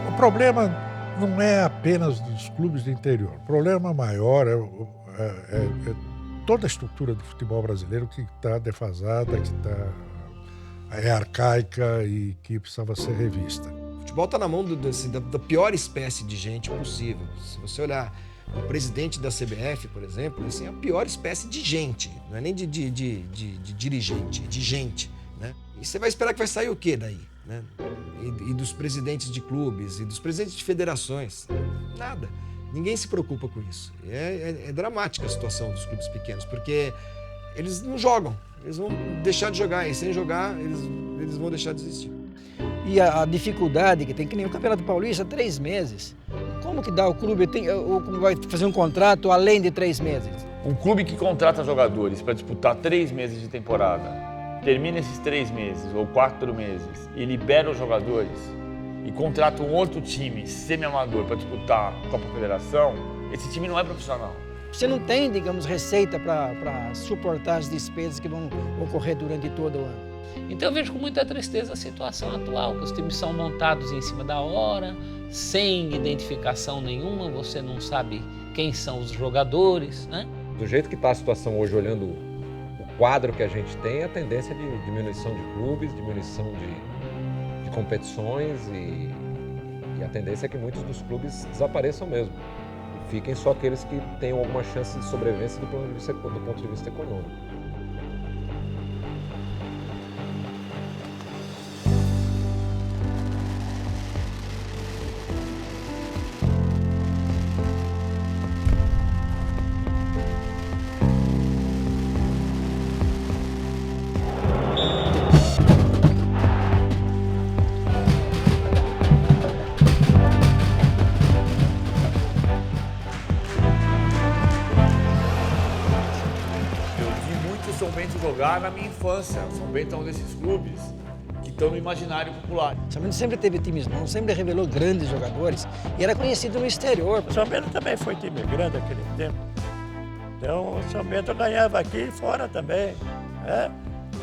O problema não é apenas dos clubes do interior. O problema maior é toda a estrutura do futebol brasileiro que está defasada, que é arcaica e que precisava ser revista. O futebol está na mão da pior espécie de gente possível. Se você olhar o presidente da CBF, por exemplo, assim, é a pior espécie de gente. Não é nem de dirigente, é de gente. Né? E você vai esperar que vai sair o quê daí? Né? E dos presidentes de clubes, e dos presidentes de federações. Nada. Ninguém se preocupa com isso. É dramática a situação dos clubes pequenos, porque eles não jogam. Eles vão deixar de jogar, e sem jogar, eles vão deixar de existir. E a dificuldade que tem, que nem o Campeonato Paulista, 3 meses. Como que dá o clube, ou como vai fazer um contrato além de 3 meses? Um clube que contrata jogadores para disputar 3 meses de temporada, termina esses 3 meses ou 4 meses e libera os jogadores e contrata um outro time semi-amador para disputar a Copa Federação, esse time não é profissional. Você não tem, digamos, receita para suportar as despesas que vão ocorrer durante todo o ano. Então eu vejo com muita tristeza a situação atual, que os times são montados em cima da hora, sem identificação nenhuma, você não sabe quem são os jogadores, né? Do jeito que está a situação hoje, olhando o quadro que a gente tem, a tendência de diminuição de clubes, diminuição de competições e a tendência é que muitos dos clubes desapareçam mesmo. E fiquem só aqueles que tenham alguma chance de sobrevivência do ponto de vista econômico. São Bento jogar na minha infância. São Bento é um desses clubes que estão no imaginário popular. São Bento sempre teve times bons, sempre revelou grandes jogadores e era conhecido no exterior. O São Bento também foi time grande naquele tempo. Então o São Bento ganhava aqui e fora também.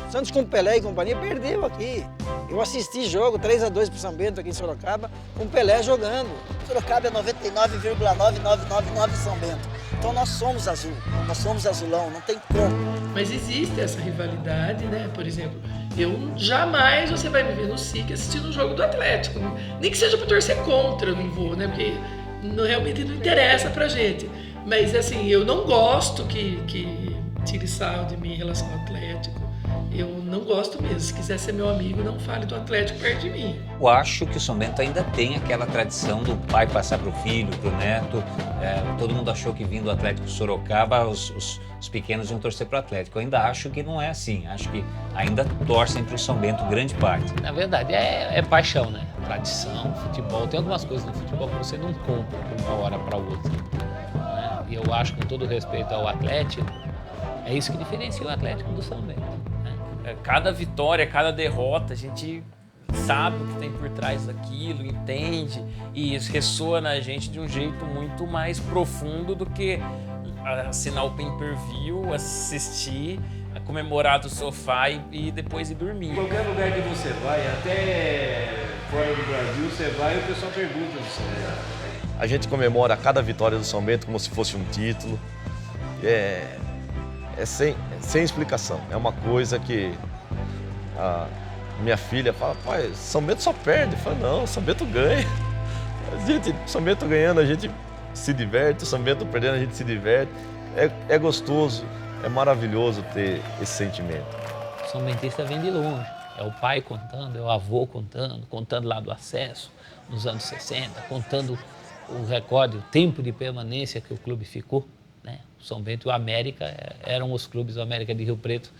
Santos com Pelé e companhia perdeu aqui. Eu assisti jogo 3-2 pro São Bento aqui em Sorocaba, com Pelé jogando. Sorocaba é 99,9999 São Bento. Então nós somos azul, nós somos azulão, não tem como. Mas existe essa rivalidade, né? Por exemplo, jamais você vai me ver no SIC assistindo um jogo do Atlético. Nem que seja para torcer contra, eu não vou, né? Porque realmente não interessa pra gente. Mas assim, eu não gosto que tire sarro de mim em relação ao Atlético. Eu não gosto mesmo. Se quiser ser meu amigo, não fale do Atlético perto de mim. Eu acho que o São Bento ainda tem aquela tradição do pai passar para o filho, para o neto. Todo mundo achou que vindo do Atlético Sorocaba, os pequenos iam torcer para o Atlético. Eu ainda acho que não é assim. Acho que ainda torcem para o São Bento grande parte. Na verdade, é paixão, né? Tradição, futebol. Tem algumas coisas no futebol que você não compra de uma hora para outra. Né? E eu acho, com todo respeito ao Atlético, é isso que diferencia o Atlético do São Bento. Cada vitória, cada derrota, a gente sabe o que tem por trás daquilo, entende, e isso ressoa na gente de um jeito muito mais profundo do que assinar o pay-per-view, assistir, comemorar do sofá e depois ir dormir. Em qualquer lugar que você vai, até fora do Brasil, você vai e o pessoal pergunta do São Bento. A gente comemora cada vitória do São Bento como se fosse um título. É sem explicação. É uma coisa que a minha filha fala, pai, São Bento só perde. Eu falo, não, São Bento ganha. São Bento ganhando, a gente se diverte, São Bento perdendo, a gente se diverte. É gostoso, é maravilhoso ter esse sentimento. O São Bentista vem de longe. É o pai contando, é o avô contando lá do acesso, nos anos 60, contando o recorde, o tempo de permanência que o clube ficou. Né? O São Bento e o América eram os clubes, o América de Rio Preto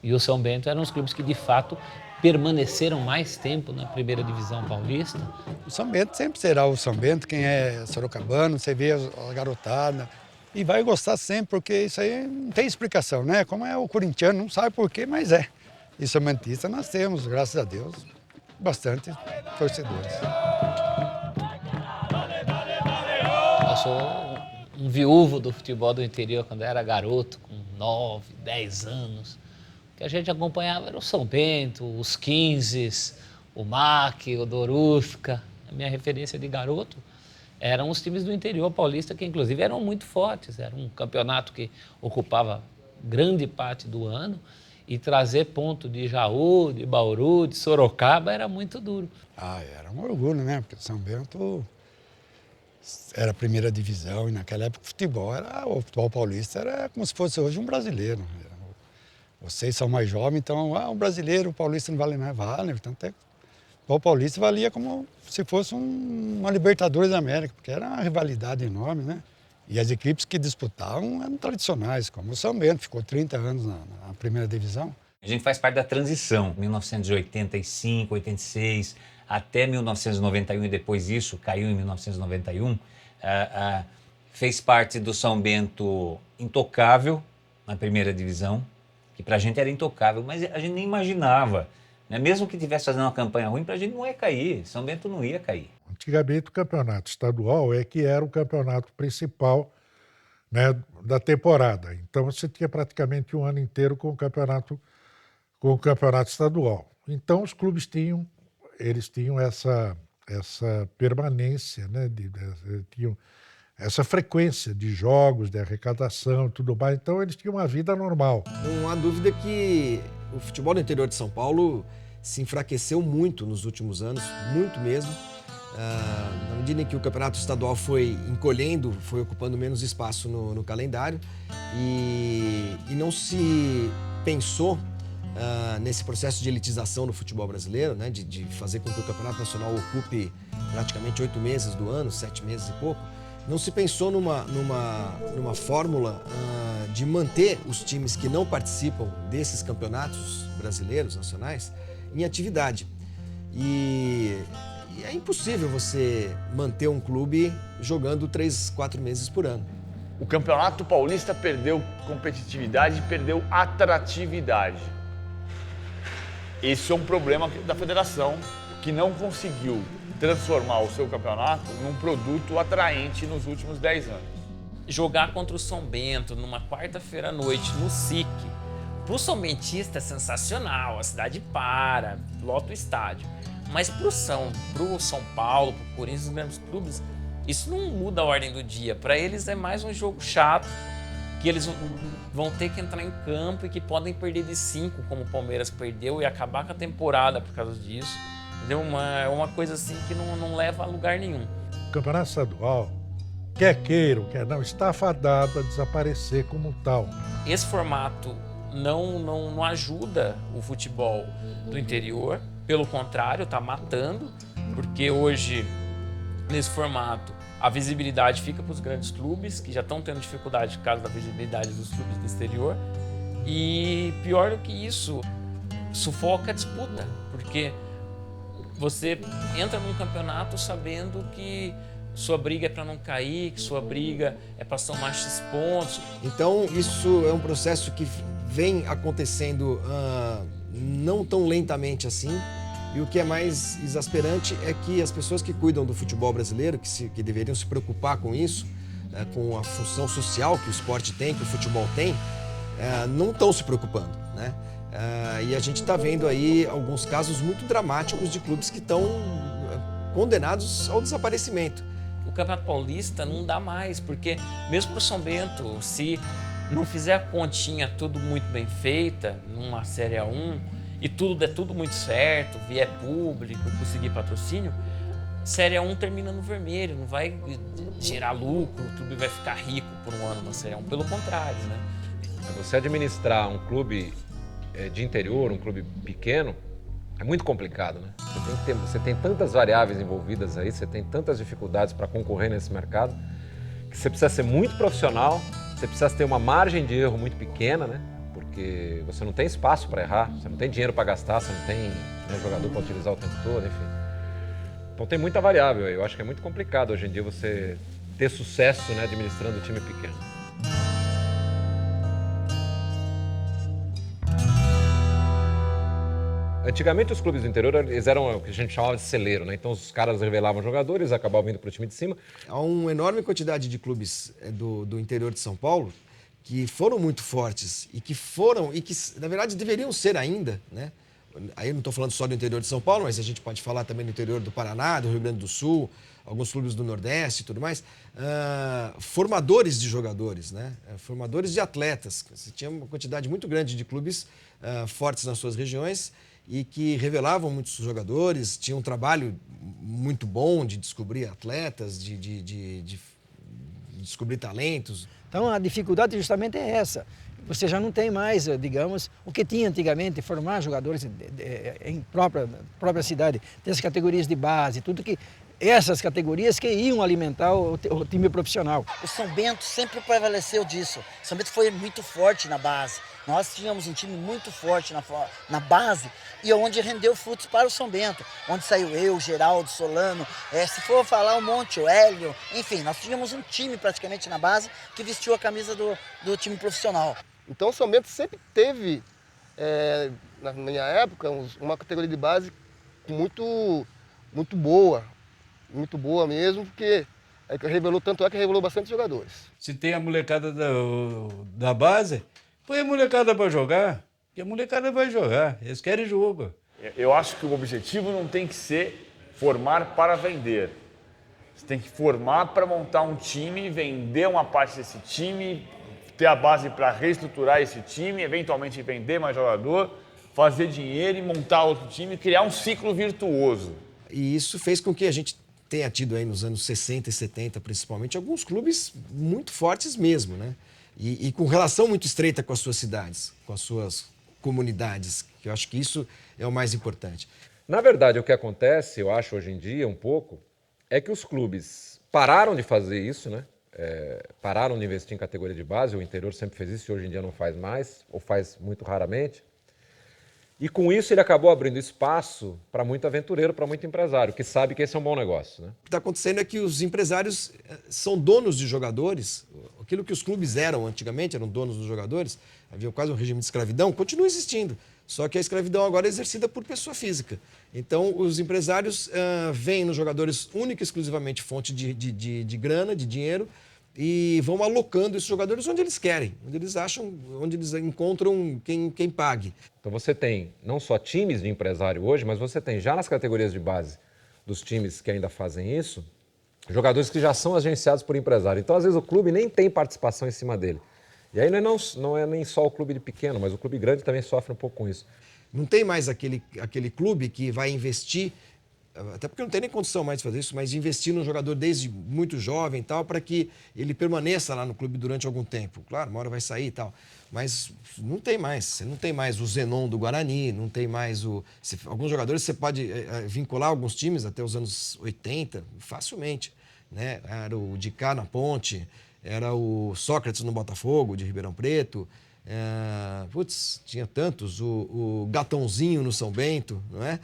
e o São Bento eram os clubes que, de fato, permaneceram mais tempo na primeira divisão paulista? O São Bento sempre será o São Bento, quem é sorocabano, você vê a garotada e vai gostar sempre, porque isso aí não tem explicação, né? Como é o corintiano, não sabe por quê, mas é. E São Bentista nós temos, graças a Deus, bastante torcedores. Eu sou um viúvo do futebol do interior quando eu era garoto, com 9, 10 anos. O que a gente acompanhava era o São Bento, os 15, o MAC, o Dorusca. A minha referência de garoto eram os times do interior paulista, que inclusive eram muito fortes. Era um campeonato que ocupava grande parte do ano e trazer ponto de Jaú, de Bauru, de Sorocaba era muito duro. Era um orgulho, né? Porque São Bento era a primeira divisão e naquela época o futebol paulista era como se fosse hoje um brasileiro. Vocês são mais jovens, então o brasileiro, o paulista não vale nada, vale. Então, o paulista valia como se fosse uma Libertadores da América, porque era uma rivalidade enorme, né? E as equipes que disputavam eram tradicionais, como o São Bento, ficou 30 anos na primeira divisão. A gente faz parte da transição, 1985, 86, até 1991 e depois isso, caiu em 1991, fez parte do São Bento intocável na primeira divisão, que pra gente era intocável, mas a gente nem imaginava, né? Mesmo que tivesse fazendo uma campanha ruim, pra gente não ia cair, São Bento não ia cair. Antigamente o campeonato estadual que era o campeonato principal, né, da temporada. Então você tinha praticamente um ano inteiro com o campeonato estadual. Então os clubes tinham essa permanência, né, tinham essa frequência de jogos, de arrecadação e tudo mais. Então eles tinham uma vida normal. Não há dúvida que o futebol do interior de São Paulo se enfraqueceu muito nos últimos anos, muito mesmo. Na medida em que o campeonato estadual foi encolhendo, foi ocupando menos espaço no calendário e não se pensou nesse processo de elitização do futebol brasileiro, né, de fazer com que o campeonato nacional ocupe praticamente 8 meses do ano, 7 meses e pouco. Não se pensou numa fórmula de manter os times que não participam desses campeonatos brasileiros, nacionais, em atividade. E é impossível você manter um clube jogando 3, 4 meses por ano. O Campeonato Paulista perdeu competitividade e perdeu atratividade. Esse é um problema da federação, que não conseguiu transformar o seu campeonato num produto atraente nos últimos 10 anos. Jogar contra o São Bento numa quarta-feira à noite no SIC, pro São Bentista é sensacional, a cidade para, lota o estádio. Mas pro São Paulo, pro Corinthians, os grandes clubes, isso não muda a ordem do dia. Para eles é mais um jogo chato, que eles vão ter que entrar em campo e que podem perder de 5, como o Palmeiras perdeu, e acabar com a temporada por causa disso. Entendeu? É uma coisa assim que não leva a lugar nenhum. O campeonato estadual, quer queira ou quer não, está fadado a desaparecer como tal. Esse formato não ajuda o futebol do interior, pelo contrário, está matando, porque hoje, nesse formato, a visibilidade fica para os grandes clubes, que já estão tendo dificuldade por causa da visibilidade dos clubes do exterior. E pior do que isso, sufoca a disputa, porque você entra num campeonato sabendo que sua briga é para não cair, que sua briga é para somar X pontos. Então, isso é um processo que vem acontecendo não tão lentamente assim. E o que é mais exasperante é que as pessoas que cuidam do futebol brasileiro, que deveriam se preocupar com isso, com a função social que o esporte tem, que o futebol tem, não estão se preocupando, né? E a gente está vendo aí alguns casos muito dramáticos de clubes que estão condenados ao desaparecimento. O Campeonato Paulista não dá mais, porque mesmo para o São Bento, se não fizer a continha tudo muito bem feita, numa Série A1, e der tudo muito certo, vier público, conseguir patrocínio, Série A1 termina no vermelho, não vai gerar lucro, o clube vai ficar rico por um ano na Série A1, pelo contrário, né? Você administrar um clube de interior, um clube pequeno, é muito complicado, né? Você tem tantas variáveis envolvidas aí, você tem tantas dificuldades para concorrer nesse mercado, que você precisa ser muito profissional, você precisa ter uma margem de erro muito pequena, né? porque você não tem espaço para errar, você não tem dinheiro para gastar, você não tem, né, jogador para utilizar o tempo todo, enfim. Então tem muita variável. Eu acho que é muito complicado hoje em dia você ter sucesso, né, administrando o time pequeno. Antigamente os clubes do interior eles eram o que a gente chamava de celeiro, né? Então os caras revelavam jogadores, acabavam vindo para o time de cima. Há uma enorme quantidade de clubes do interior de São Paulo que foram muito fortes e que na verdade deveriam ser ainda, né? Aí eu não estou falando só do interior de São Paulo, mas a gente pode falar também do interior do Paraná, do Rio Grande do Sul, alguns clubes do Nordeste e tudo mais, formadores de jogadores, né? Formadores de atletas. Você tinha uma quantidade muito grande de clubes fortes nas suas regiões e que revelavam muitos jogadores, tinham um trabalho muito bom de descobrir atletas, de descobrir talentos. Então a dificuldade justamente é essa. Você já não tem mais, digamos, o que tinha antigamente, formar jogadores em própria cidade, tem as categorias de base, tudo que essas categorias que iam alimentar o time profissional. O São Bento sempre prevaleceu disso. O São Bento foi muito forte na base. Nós tínhamos um time muito forte na base e onde rendeu frutos para o São Bento. Onde saiu eu, Geraldo, Solano, se for falar um monte, o Hélio, enfim, nós tínhamos um time praticamente na base que vestiu a camisa do time profissional. Então o São Bento sempre teve, na minha época, uma categoria de base muito boa mesmo, porque tanto é que revelou bastante jogadores. Se tem a molecada da base, põe a molecada para jogar, que a molecada vai jogar, eles querem jogo. Eu acho que o objetivo não tem que ser formar para vender. Você tem que formar para montar um time, vender uma parte desse time, ter a base para reestruturar esse time, eventualmente vender mais jogador, fazer dinheiro e montar outro time, criar um ciclo virtuoso. E isso fez com que a gente tenha tido aí nos anos 60 e 70, principalmente, alguns clubes muito fortes mesmo, né? E com relação muito estreita com as suas cidades, com as suas comunidades, que eu acho que isso é o mais importante. Na verdade, o que acontece, eu acho, hoje em dia, um pouco, é que os clubes pararam de fazer isso, né? Pararam de investir em categoria de base, o interior sempre fez isso e hoje em dia não faz mais, ou faz muito raramente. E com isso ele acabou abrindo espaço para muito aventureiro, para muito empresário, que sabe que esse é um bom negócio, né? O que está acontecendo é que os empresários são donos de jogadores. Aquilo que os clubes eram antigamente, eram donos dos jogadores, havia quase um regime de escravidão, continua existindo. Só que a escravidão agora é exercida por pessoa física. Então, os empresários veem nos jogadores única e exclusivamente fonte de grana, de dinheiro, e vão alocando esses jogadores onde eles querem, onde eles encontram quem pague. Então você tem não só times de empresário hoje, mas você tem já nas categorias de base dos times que ainda fazem isso, jogadores que já são agenciados por empresário. Então, às vezes, o clube nem tem participação em cima dele. E aí não é nem só o clube de pequeno, mas o clube grande também sofre um pouco com isso. Não tem mais aquele clube que vai investir, até porque não tem nem condição mais de fazer isso, mas investir no jogador desde muito jovem e tal, para que ele permaneça lá no clube durante algum tempo. Claro, uma hora vai sair e tal, mas não tem mais. Você não tem mais o Zenon do Guarani, não tem mais alguns jogadores você pode vincular alguns times até os anos 80, facilmente, né? Era o Dicá na Ponte, era o Sócrates no Botafogo, de Ribeirão Preto, tinha tantos, o Gatãozinho no São Bento, não é?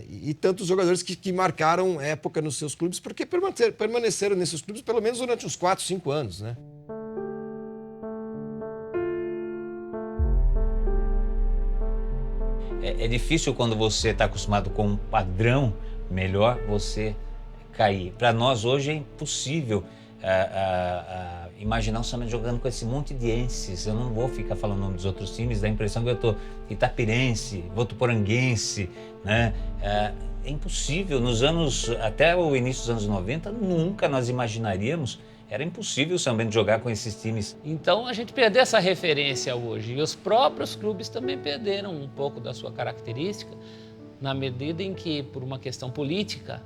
E tantos jogadores que marcaram época nos seus clubes, porque permaneceram nesses clubes pelo menos durante uns 4, 5 anos, né? É difícil quando você está acostumado com um padrão melhor, você cair. Para nós hoje é impossível imaginar o São Bento jogando com esse monte de enses. Eu não vou ficar falando o nome dos outros times, dá a impressão que eu estou itapirense, votuporanguense, né? É impossível. Até o início dos anos 90, nunca nós imaginaríamos. Era impossível o São Bento jogar com esses times. Então a gente perdeu essa referência hoje. E os próprios clubes também perderam um pouco da sua característica, na medida em que, por uma questão política,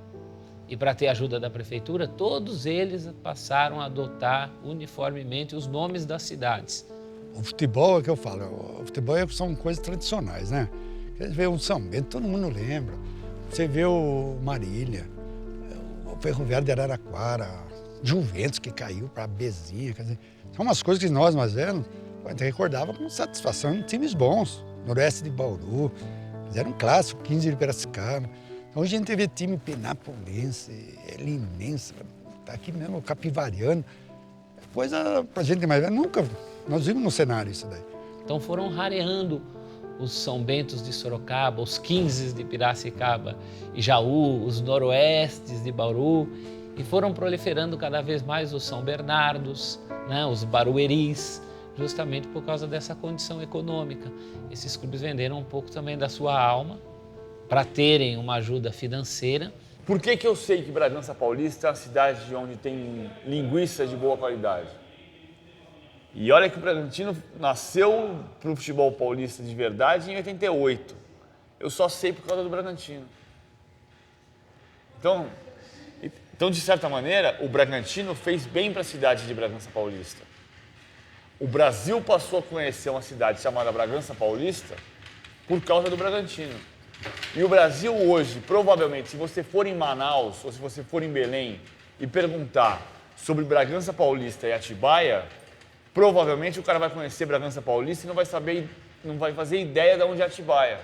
e para ter ajuda da prefeitura, todos eles passaram a adotar uniformemente os nomes das cidades. O futebol é que eu falo, o futebol são coisas tradicionais, né? Você vê o São Bento, todo mundo lembra. Você vê o Marília, o Ferroviário de Araraquara, Juventus que caiu para a Bezinha, quer dizer, são umas coisas que nós mais velhos, a gente recordava com satisfação times bons. Noroeste de Bauru, fizeram um clássico, 15 de Piracicaba. Então, hoje a gente vê time penapolense, linense, tá aqui mesmo, capivariano. Coisa pra gente mais velha, nunca nós vimos no cenário isso daí. Então foram rareando os São Bentos de Sorocaba, os 15 de Piracicaba e Jaú, os noroestes de Bauru, e foram proliferando cada vez mais os São Bernardos, né, os barueris, justamente por causa dessa condição econômica. Esses clubes venderam um pouco também da sua alma para terem uma ajuda financeira. Por que eu sei que Bragança Paulista é uma cidade onde tem linguiça de boa qualidade? E olha que o Bragantino nasceu para o futebol paulista de verdade em 88. Eu só sei por causa do Bragantino. Então, de certa maneira, o Bragantino fez bem para a cidade de Bragança Paulista. O Brasil passou a conhecer uma cidade chamada Bragança Paulista por causa do Bragantino. E o Brasil hoje, provavelmente, se você for em Manaus ou se você for em Belém e perguntar sobre Bragança Paulista e Atibaia, provavelmente o cara vai conhecer Bragança Paulista e não vai fazer ideia de onde é Atibaia.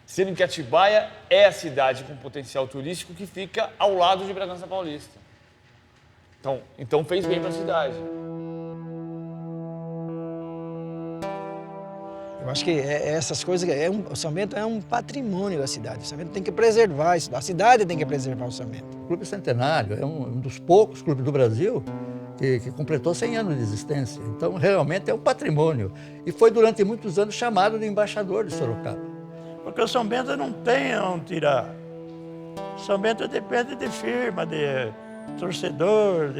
Sendo que Atibaia é a cidade com potencial turístico que fica ao lado de Bragança Paulista. Então fez bem para a cidade. Eu acho que essas coisas, o São Bento é um patrimônio da cidade. O São Bento tem que preservar isso, a cidade tem que preservar o São Bento. O Clube Centenário é um dos poucos clubes do Brasil que completou 100 anos de existência. Então, realmente é um patrimônio. E foi durante muitos anos chamado de embaixador de Sorocaba. Porque o São Bento não tem onde tirar. O São Bento depende de firma, de torcedor.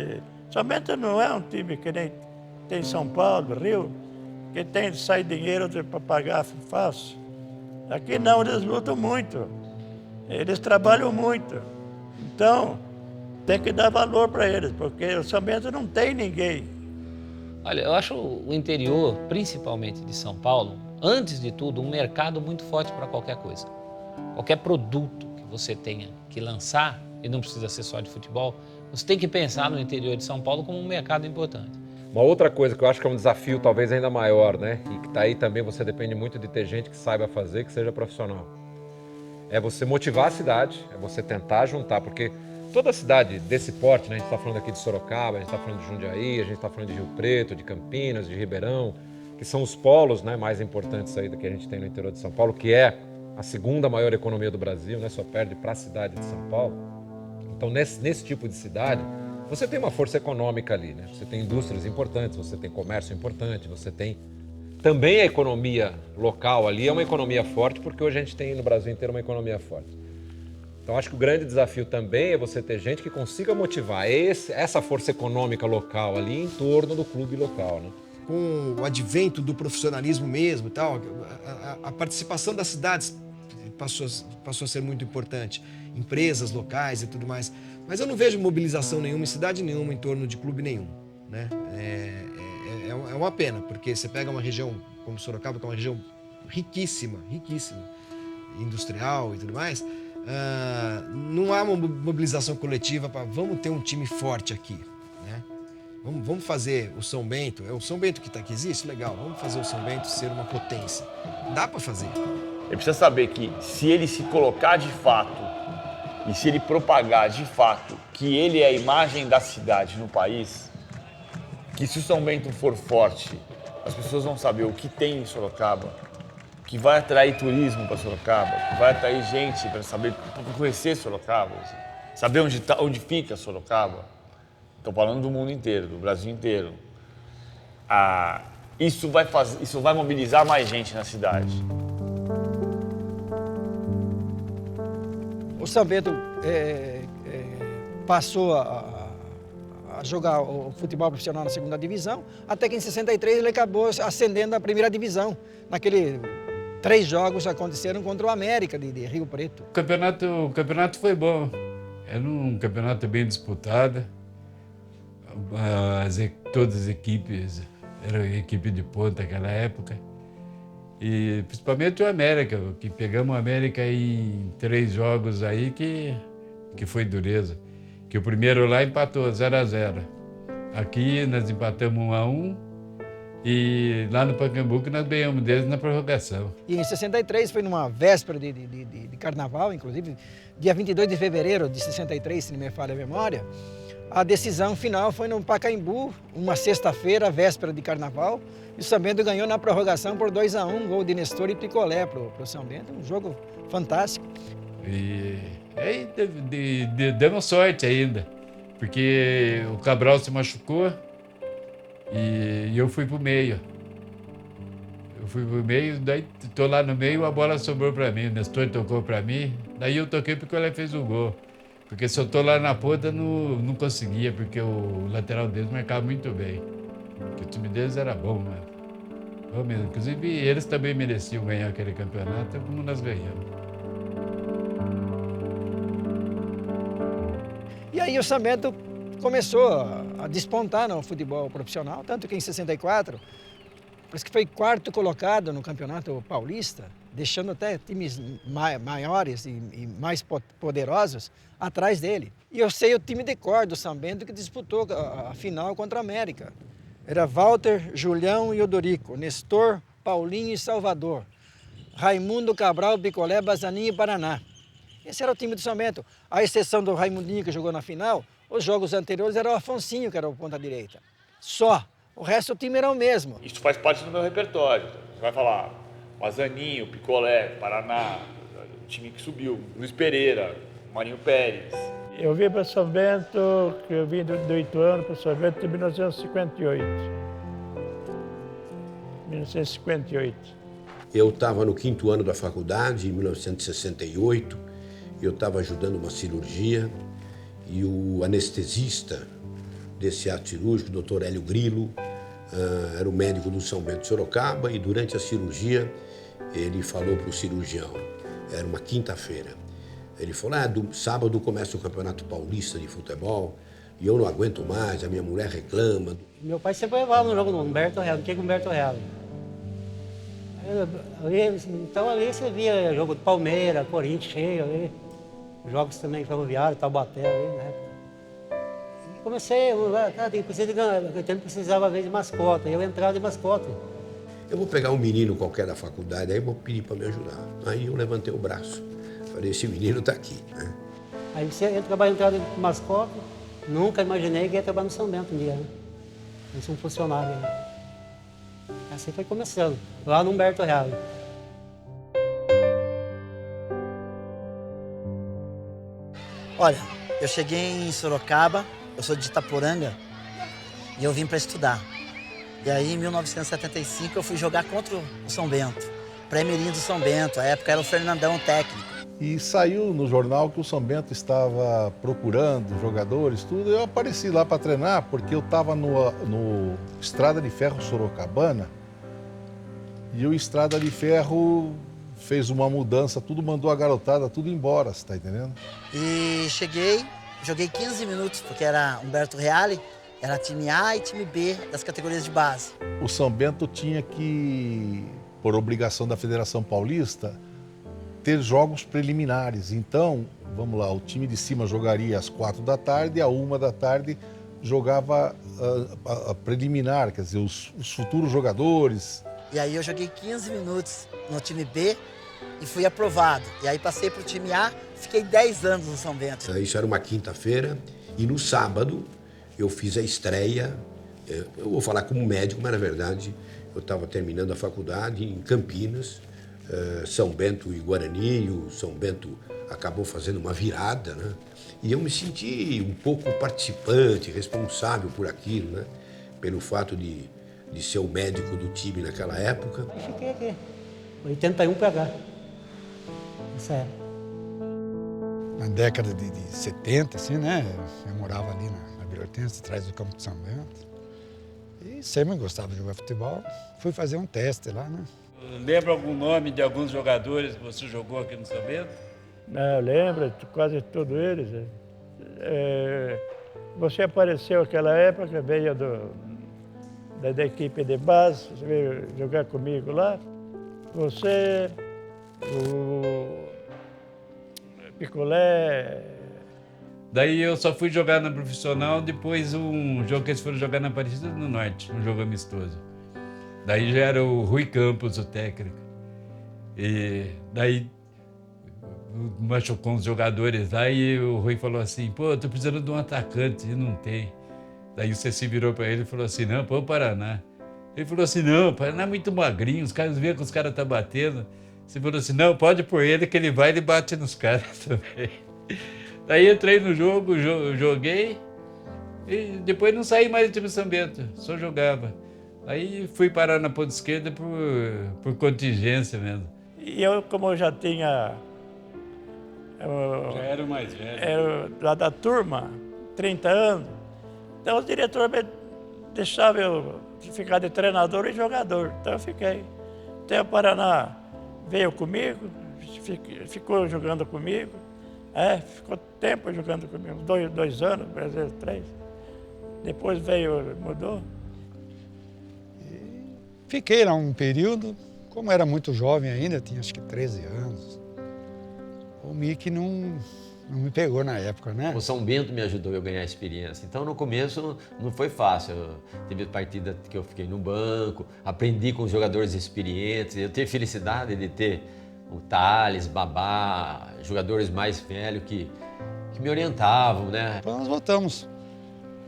São Bento não é um time que nem tem São Paulo, Rio, que tem de sair dinheiro para pagar fácil. Aqui não, eles lutam muito. Eles trabalham muito. Então, tem que dar valor para eles, porque o São Bento não tem ninguém. Olha, eu acho o interior, principalmente de São Paulo, antes de tudo, um mercado muito forte para qualquer coisa. Qualquer produto que você tenha que lançar, e não precisa ser só de futebol, você tem que pensar no interior de São Paulo como um mercado importante. Uma outra coisa que eu acho que é um desafio talvez ainda maior, né? E que está aí também, você depende muito de ter gente que saiba fazer, que seja profissional. É você motivar a cidade, é você tentar juntar, porque toda cidade desse porte, né? A gente está falando aqui de Sorocaba, a gente está falando de Jundiaí, a gente está falando de Rio Preto, de Campinas, de Ribeirão, que são os polos, né, mais importantes aí do que a gente tem no interior de São Paulo, que é a segunda maior economia do Brasil, né? Só perde para a cidade de São Paulo. Então, nesse tipo de cidade, você tem uma força econômica ali, né? Você tem indústrias importantes, você tem comércio importante, você tem também a economia local ali, é uma economia forte, porque hoje a gente tem no Brasil inteiro uma economia forte. Então, acho que o grande desafio também é você ter gente que consiga motivar essa força econômica local ali em torno do clube local, né? Com o advento do profissionalismo mesmo e tal, a participação das cidades passou a ser muito importante, empresas locais e tudo mais. Mas eu não vejo mobilização nenhuma em cidade nenhuma em torno de clube nenhum, né? É uma pena, porque você pega uma região como Sorocaba, que é uma região riquíssima, industrial e tudo mais, não há uma mobilização coletiva para vamos ter um time forte aqui, né? Vamos fazer o São Bento, é o São Bento que existe? Legal, vamos fazer o São Bento ser uma potência. Dá para fazer. Ele precisa saber que se ele se colocar de fato e se ele propagar de fato que ele é a imagem da cidade no país, que se o São Bento for forte, as pessoas vão saber o que tem em Sorocaba, que vai atrair turismo para Sorocaba, que vai atrair gente para conhecer Sorocaba, saber onde fica Sorocaba. Estou falando do mundo inteiro, do Brasil inteiro. Isso vai mobilizar mais gente na cidade. O São Bento passou a jogar o futebol profissional na segunda divisão, até que em 63 ele acabou ascendendo à primeira divisão. 3 jogos aconteceram contra o América de Rio Preto. O campeonato foi bom. Era um campeonato bem disputado. Todas as equipes eram equipe de ponta naquela época. E principalmente o América, que pegamos o América em 3 jogos aí que foi dureza. Que o primeiro lá empatou 0-0. Aqui nós empatamos 1-1 E lá no Pacaembu nós ganhamos deles na prorrogação. E em 63, foi numa véspera de carnaval, inclusive, dia 22 de fevereiro de 63, se não me falha a memória, a decisão final foi no Pacaembu, uma sexta-feira, véspera de carnaval, e o São Bento ganhou na prorrogação por 2-1, gol de Nestor e Picolé pro São Bento, um jogo fantástico. E aí demos sorte ainda, porque o Cabral se machucou e eu fui pro meio. Daí tô lá no meio, a bola sobrou para mim, o Nestor tocou para mim, daí eu toquei porque o Picolé fez o gol. Porque se eu tô lá na ponta, não conseguia, porque o lateral deles marcava muito bem. Porque o time deles era bom, né? Bom mesmo. Inclusive, eles também mereciam ganhar aquele campeonato, como nós ganhamos. E aí o São Bento começou a despontar no futebol profissional, tanto que em 64, parece que foi quarto colocado no Campeonato Paulista, deixando até times maiores e mais poderosos atrás dele. E eu sei o time de cor do São Bento que disputou a final contra a América. Era Walter, Julião e Odorico, Nestor, Paulinho e Salvador, Raimundo, Cabral, Picolé, Bazaninho e Paraná. Esse era o time do São Bento. À exceção do Raimundinho, que jogou na final, os jogos anteriores era o Afonsinho, que era o ponta-direita. Só. O resto do time era o mesmo. Isso faz parte do meu repertório. Você vai falar Bazaninho, Picolé, Paraná, o time que subiu, Luiz Pereira, Marinho Pérez. Eu vim para São Bento, que eu vim do Ituano para São Bento em 1958. 1958. Eu estava no 5º ano da faculdade, em 1968. Eu estava ajudando uma cirurgia e o anestesista desse ato cirúrgico, o Dr. Hélio Grilo, era o médico do São Bento de Sorocaba, e durante a cirurgia ele falou para o cirurgião, era uma quinta-feira, ele falou, do sábado começa o Campeonato Paulista de Futebol e eu não aguento mais, a minha mulher reclama. Meu pai sempre levava no jogo do Humberto Reale, não tinha Humberto Reale. Então ali você via jogo do Palmeiras, Corinthians cheio ali, jogos também Ferroviário, Taubaté ali, né? Comecei, eu precisava às vezes de mascota, eu entrava de mascota. Eu vou pegar um menino qualquer da faculdade, aí vou pedir para me ajudar. Aí eu levantei o braço, falei, esse menino está aqui, né? Aí você trabalha entrada de mascota, nunca imaginei que ia trabalhar no São Bento um dia, né? Eu sou um funcionário. Né? Assim foi começando, lá no Humberto Reale. Olha, eu cheguei em Sorocaba, eu sou de Itaporanga, e eu vim para estudar. E aí, em 1975, eu fui jogar contra o São Bento, pré-mirim do São Bento, a época era o Fernandão técnico. E saiu no jornal que o São Bento estava procurando jogadores, tudo. Eu apareci lá para treinar, porque eu estava no Estrada de Ferro Sorocabana, e o Estrada de Ferro fez uma mudança, tudo mandou a garotada tudo embora, você tá entendendo? E cheguei, joguei 15 minutos, porque era Humberto Reale, era time A e time B das categorias de base. O São Bento tinha que, por obrigação da Federação Paulista, ter jogos preliminares. Então, vamos lá, o time de cima jogaria às 4 da tarde, à 1 da tarde jogava a preliminar, quer dizer, os futuros jogadores. E aí eu joguei 15 minutos no time B e fui aprovado. E aí passei para o time A, fiquei 10 anos no São Bento. Isso era uma quinta-feira e no sábado eu fiz a estreia, eu vou falar como médico, mas na verdade eu estava terminando a faculdade em Campinas, São Bento e Guarani, e o São Bento acabou fazendo uma virada, né? E eu me senti um pouco participante, responsável por aquilo, né? Pelo fato de ser o médico do time naquela época. Eu fiquei aqui, 81 para cá. Sério. Na década de 70, assim, né? Eu morava ali na Vila Hortência, atrás do campo de São Bento. E sempre gostava de jogar futebol. Fui fazer um teste lá, né? Lembra algum nome de alguns jogadores que você jogou aqui no São Bento? Não, lembro, quase todos eles. Você apareceu naquela época, veio da equipe de base, você veio jogar comigo lá. Você, o Picolé. Daí eu só fui jogar na profissional depois um jogo que eles foram jogar na Aparecida do Norte, um jogo amistoso. Daí já era o Rui Campos, o técnico. E daí machucou uns jogadores lá e o Rui falou assim, pô, eu tô precisando de um atacante e não tem. Daí o Ceci virou para ele e falou assim, não, pô, o Paraná. Ele falou assim, não, o Paraná é muito magrinho, os caras veem que os caras estão batendo. Você falou assim, não, pode pôr ele que ele vai e bate nos caras também. Daí entrei no jogo, joguei e depois não saí mais do time São Bento, só jogava. Aí fui parar na ponta esquerda por contingência mesmo. E eu, como eu já tinha... Já era o mais velho. Era lá da turma, 30 anos. Então o diretor deixava eu ficar de treinador e jogador. Então eu fiquei. Até o Paraná veio comigo, ficou jogando comigo. Ficou tempo jogando comigo, 2 anos, às vezes 3. Depois veio, mudou. Fiquei lá um período, como era muito jovem ainda, tinha acho que 13 anos. O Mickey não me pegou na época, né? O São Bento me ajudou a ganhar experiência. Então, no começo, não foi fácil. Teve partida que eu fiquei no banco, aprendi com os jogadores experientes. Eu tive felicidade de ter o Thales, Babá, jogadores mais velhos que me orientavam, né? Então, nós voltamos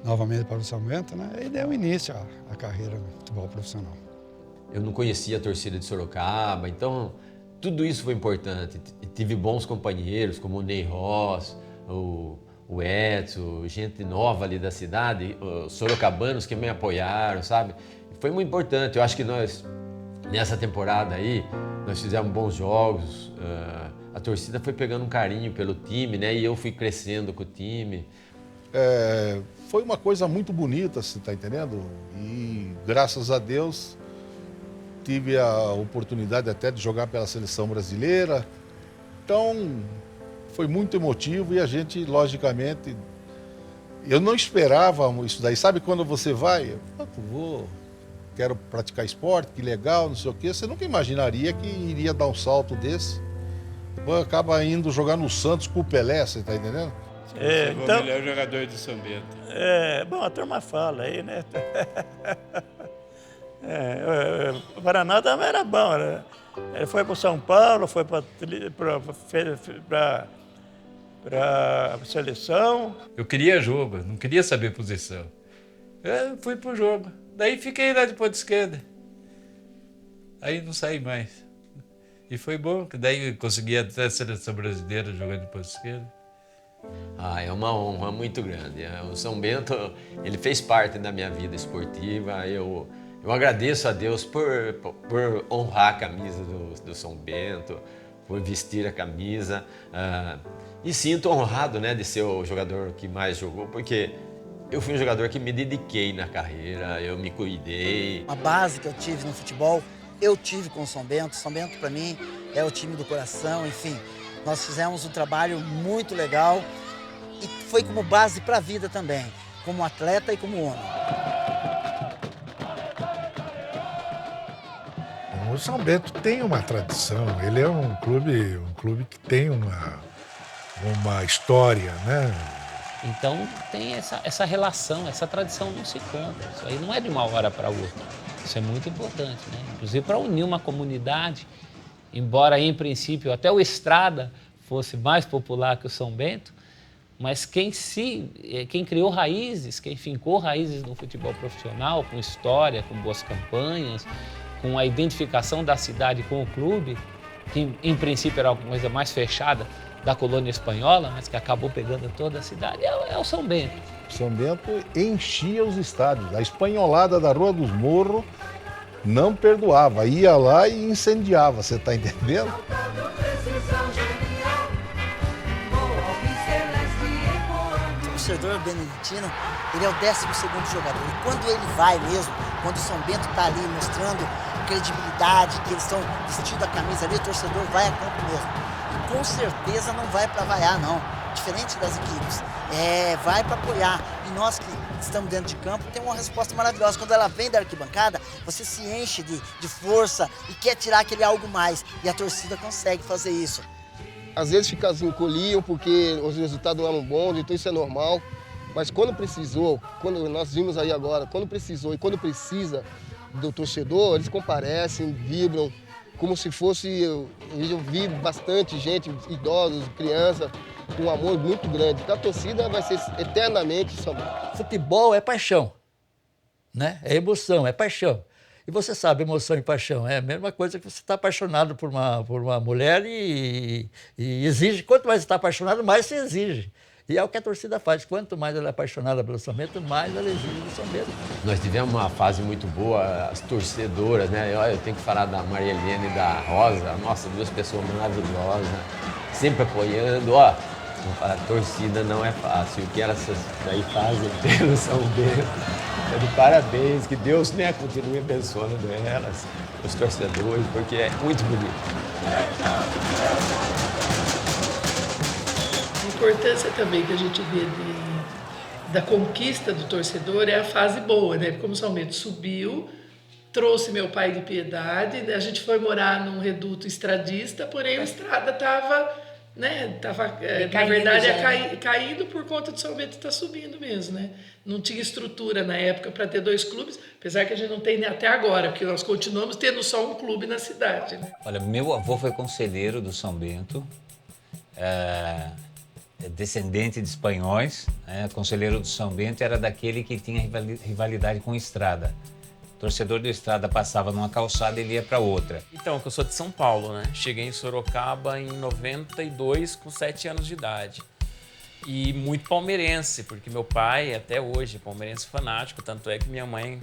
novamente para o São Bento, né? E deu início à carreira no futebol profissional. Eu não conhecia a torcida de Sorocaba, então tudo isso foi importante. Tive bons companheiros, como o Ney Ross, o Edson, gente nova ali da cidade, os sorocabanos que me apoiaram, sabe? Foi muito importante. Eu acho que nós, nessa temporada aí, nós fizemos bons jogos, a torcida foi pegando um carinho pelo time, né? E eu fui crescendo com o time. Foi uma coisa muito bonita, você está entendendo? E graças a Deus tive a oportunidade até de jogar pela seleção brasileira. Então foi muito emotivo e a gente, logicamente, eu não esperava isso daí. Sabe quando você vai? Quero praticar esporte, que legal, não sei o quê. Você nunca imaginaria que iria dar um salto desse. Depois acaba indo jogar no Santos com o Pelé, você está entendendo? Você foi o melhor jogador de São Bento. Bom, a turma fala aí, né? O Paraná também era bom, né? Ele foi para São Paulo, foi para a seleção. Eu queria jogo, não queria saber posição. Eu fui pro jogo. Daí fiquei lá de ponta esquerda. Aí não saí mais. E foi bom, que daí consegui até a seleção brasileira jogando de ponta esquerda. É uma honra muito grande. O São Bento, ele fez parte da minha vida esportiva. Eu agradeço a Deus por honrar a camisa do São Bento, por vestir a camisa. E sinto honrado, né, de ser o jogador que mais jogou, porque eu fui um jogador que me dediquei na carreira, eu me cuidei. A base que eu tive no futebol, eu tive com o São Bento. São Bento, para mim, é o time do coração, enfim. Nós fizemos um trabalho muito legal e foi como base para a vida também, como atleta e como homem. O São Bento tem uma tradição, ele é um clube que tem uma história, né? Então tem essa relação, essa tradição não se compra. Isso aí não é de uma hora para outra. Isso é muito importante, né? Inclusive para unir uma comunidade, embora em princípio até o Estrada fosse mais popular que o São Bento, mas quem criou raízes, quem fincou raízes no futebol profissional, com história, com boas campanhas, com a identificação da cidade com o clube, que em princípio era uma coisa mais fechada da colônia espanhola, mas que acabou pegando toda a cidade, é o São Bento. São Bento enchia os estádios. A espanholada da Rua dos Morros não perdoava, ia lá e incendiava, você está entendendo? O torcedor beneditino, ele é o 12º jogador. E quando ele vai mesmo, quando o São Bento está ali mostrando credibilidade, que eles estão vestindo a camisa ali, o torcedor vai a campo mesmo. E com certeza não vai para vaiar, não. Diferente das equipes. Vai para apoiar. E nós que estamos dentro de campo temos uma resposta maravilhosa. Quando ela vem da arquibancada, você se enche de força e quer tirar aquele algo mais. E a torcida consegue fazer isso. Às vezes encolhiam porque os resultados não eram bons, então isso é normal. Mas quando precisou, quando nós vimos aí agora, quando precisou e quando precisa, do torcedor, eles comparecem, vibram, como se fosse... Eu vi bastante gente, idosos, crianças, com um amor muito grande. Então a torcida vai ser eternamente São Bento. Futebol é paixão, né? É emoção, é paixão. E você sabe, emoção e paixão é a mesma coisa que você está apaixonado por uma mulher e exige. Quanto mais você está apaixonado, mais você exige. E é o que a torcida faz. Quanto mais ela é apaixonada pelo São Bento, mais ela exige do São Bento. Nós tivemos uma fase muito boa, as torcedoras, né? Eu tenho que falar da Maria Helena e da Rosa. Nossa, duas pessoas maravilhosas, sempre apoiando. Ó, a torcida não é fácil. O que elas daí fazem pelo São Bento é de parabéns. Que Deus, né, continue abençoando elas, os torcedores, porque é muito bonito. A importância também que a gente vê da conquista do torcedor é a fase boa, né? Como o São Bento subiu, trouxe meu pai de Piedade, a gente foi morar num reduto estradista, porém a estrada estava, né? Na verdade, caindo por conta do São Bento estar subindo mesmo, né? Não tinha estrutura na época para ter 2 clubes, apesar que a gente não tem até agora, porque nós continuamos tendo só um clube na cidade. Né? Olha, meu avô foi conselheiro do São Bento, descendente de espanhóis, né? Conselheiro do São Bento era daquele que tinha rivalidade com Estrada. O torcedor do Estrada passava numa calçada e ele ia para outra. Então, eu sou de São Paulo, né? Cheguei em Sorocaba em 92, com 7 anos de idade. E muito palmeirense, porque meu pai, até hoje, é palmeirense fanático, tanto é que minha mãe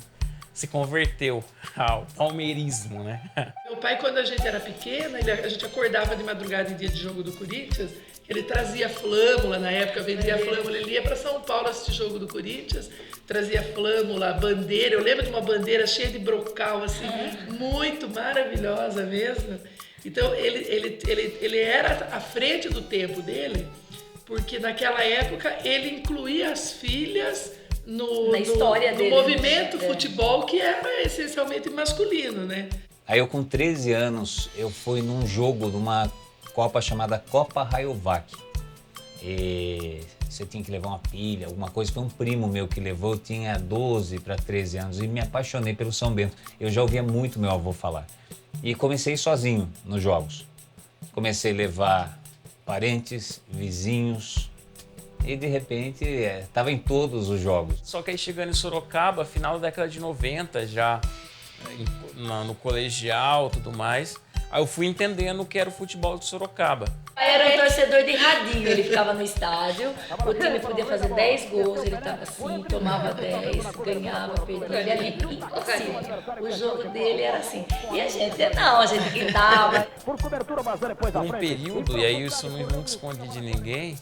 se converteu ao palmeirismo, né? Meu pai, quando a gente era pequena, a gente acordava de madrugada em dia de jogo do Corinthians, ele trazia flâmula, na época vendia flâmula, ele ia para São Paulo assistir jogo do Corinthians, trazia flâmula, bandeira, eu lembro de uma bandeira cheia de brocal, assim, muito maravilhosa mesmo. Então, ele era à frente do tempo dele, porque naquela época ele incluía as filhas na história dele, no movimento futebol, que era essencialmente masculino, né? Aí eu, com 13 anos, eu fui num jogo de uma Copa chamada Copa Rayovac. E você tinha que levar uma pilha, alguma coisa. Foi um primo meu que levou, eu tinha 12 para 13 anos e me apaixonei pelo São Bento. Eu já ouvia muito meu avô falar. E comecei sozinho nos jogos. Comecei a levar parentes, vizinhos e de repente estava em todos os jogos. Só que aí chegando em Sorocaba, final da década de 90, já no colegial e tudo mais, aí eu fui entendendo o que era o futebol de Sorocaba. Era um torcedor de radinho, ele ficava no estádio, o time podia fazer 10 gols, ele estava assim, tomava 10, ganhava, perdia, ele era impossível. O jogo dele era assim. E a gente gritava. Por um período, e aí isso eu nunca escondi de ninguém,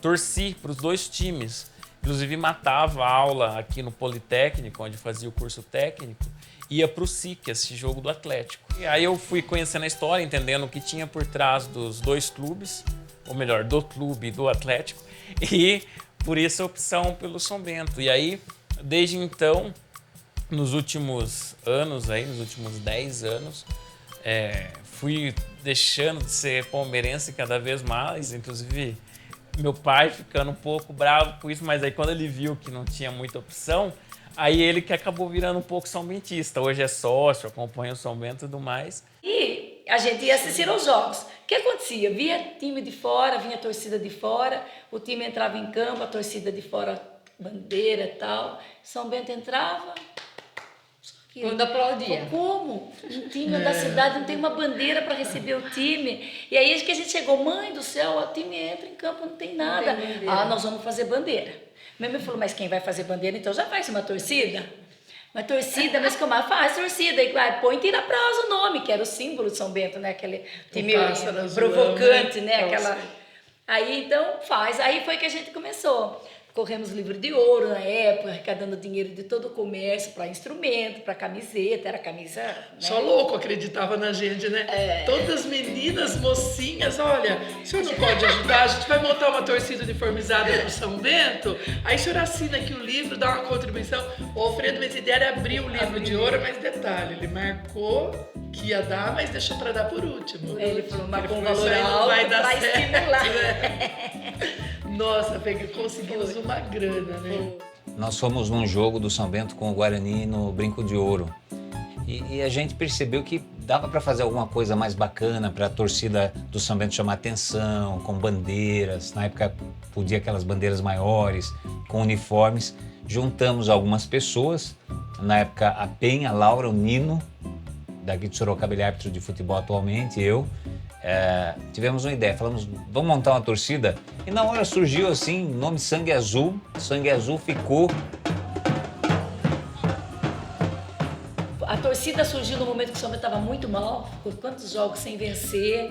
torci para os 2 times. Inclusive matava a aula aqui no Politécnico, onde fazia o curso técnico, ia para o SIC, esse jogo do Atlético. E aí eu fui conhecendo a história, entendendo o que tinha por trás dos 2 clubes, ou melhor, do clube e do Atlético, e por isso a opção pelo São Bento. E aí, desde então, nos últimos anos, nos últimos 10 anos, fui deixando de ser palmeirense cada vez mais, inclusive meu pai ficando um pouco bravo com isso, mas aí quando ele viu que não tinha muita opção, aí ele que acabou virando um pouco são-bentista. Hoje é sócio, acompanha o São Bento e tudo mais. E a gente ia assistir aos jogos. O que acontecia? Via time de fora, vinha torcida de fora, o time entrava em campo, a torcida de fora, bandeira e tal. São Bento entrava... Todo mundo aplaudia. Como? Um time da cidade não tem uma bandeira para receber o time. E aí que a gente chegou, mãe do céu, o time entra em campo, não tem nada. Nós vamos fazer bandeira. Minha mãe falou, mas quem vai fazer bandeira, então já faz uma torcida? Uma torcida, mas como faz torcida? E põe tira prazo o nome, que era o símbolo de São Bento, né? Aquele time provocante, né? Aquela... Aí então faz. Aí foi que a gente começou. Corremos livro de ouro na época, arrecadando dinheiro de todo o comércio para instrumento, para camiseta, era camisa... Né? Só louco acreditava na gente, né? Todas as meninas, mocinhas, olha, o senhor não pode ajudar? A gente vai montar uma torcida uniformizada para o São Bento, aí o senhor assina aqui o livro, dá uma contribuição. O Alfredo Mesidieri abriu o livro de ouro, mas detalhe, ele marcou que ia dar, mas deixou para dar por último. Ele falou, marcou um valor alto para estimular. Nossa, conseguimos uma grana, né? Nós fomos num jogo do São Bento com o Guarani no Brinco de Ouro. E a gente percebeu que dava para fazer alguma coisa mais bacana para a torcida do São Bento chamar atenção, com bandeiras. Na época podia aquelas bandeiras maiores, com uniformes. Juntamos algumas pessoas, na época a Penha, a Laura, o Nino, daqui de Sorocaba, ele é árbitro de futebol atualmente, eu. Tivemos uma ideia, falamos, vamos montar uma torcida? E na hora surgiu assim, o nome Sangue Azul. Sangue Azul ficou. A torcida surgiu no momento que o São Bento estava muito mal, ficou quantos jogos sem vencer?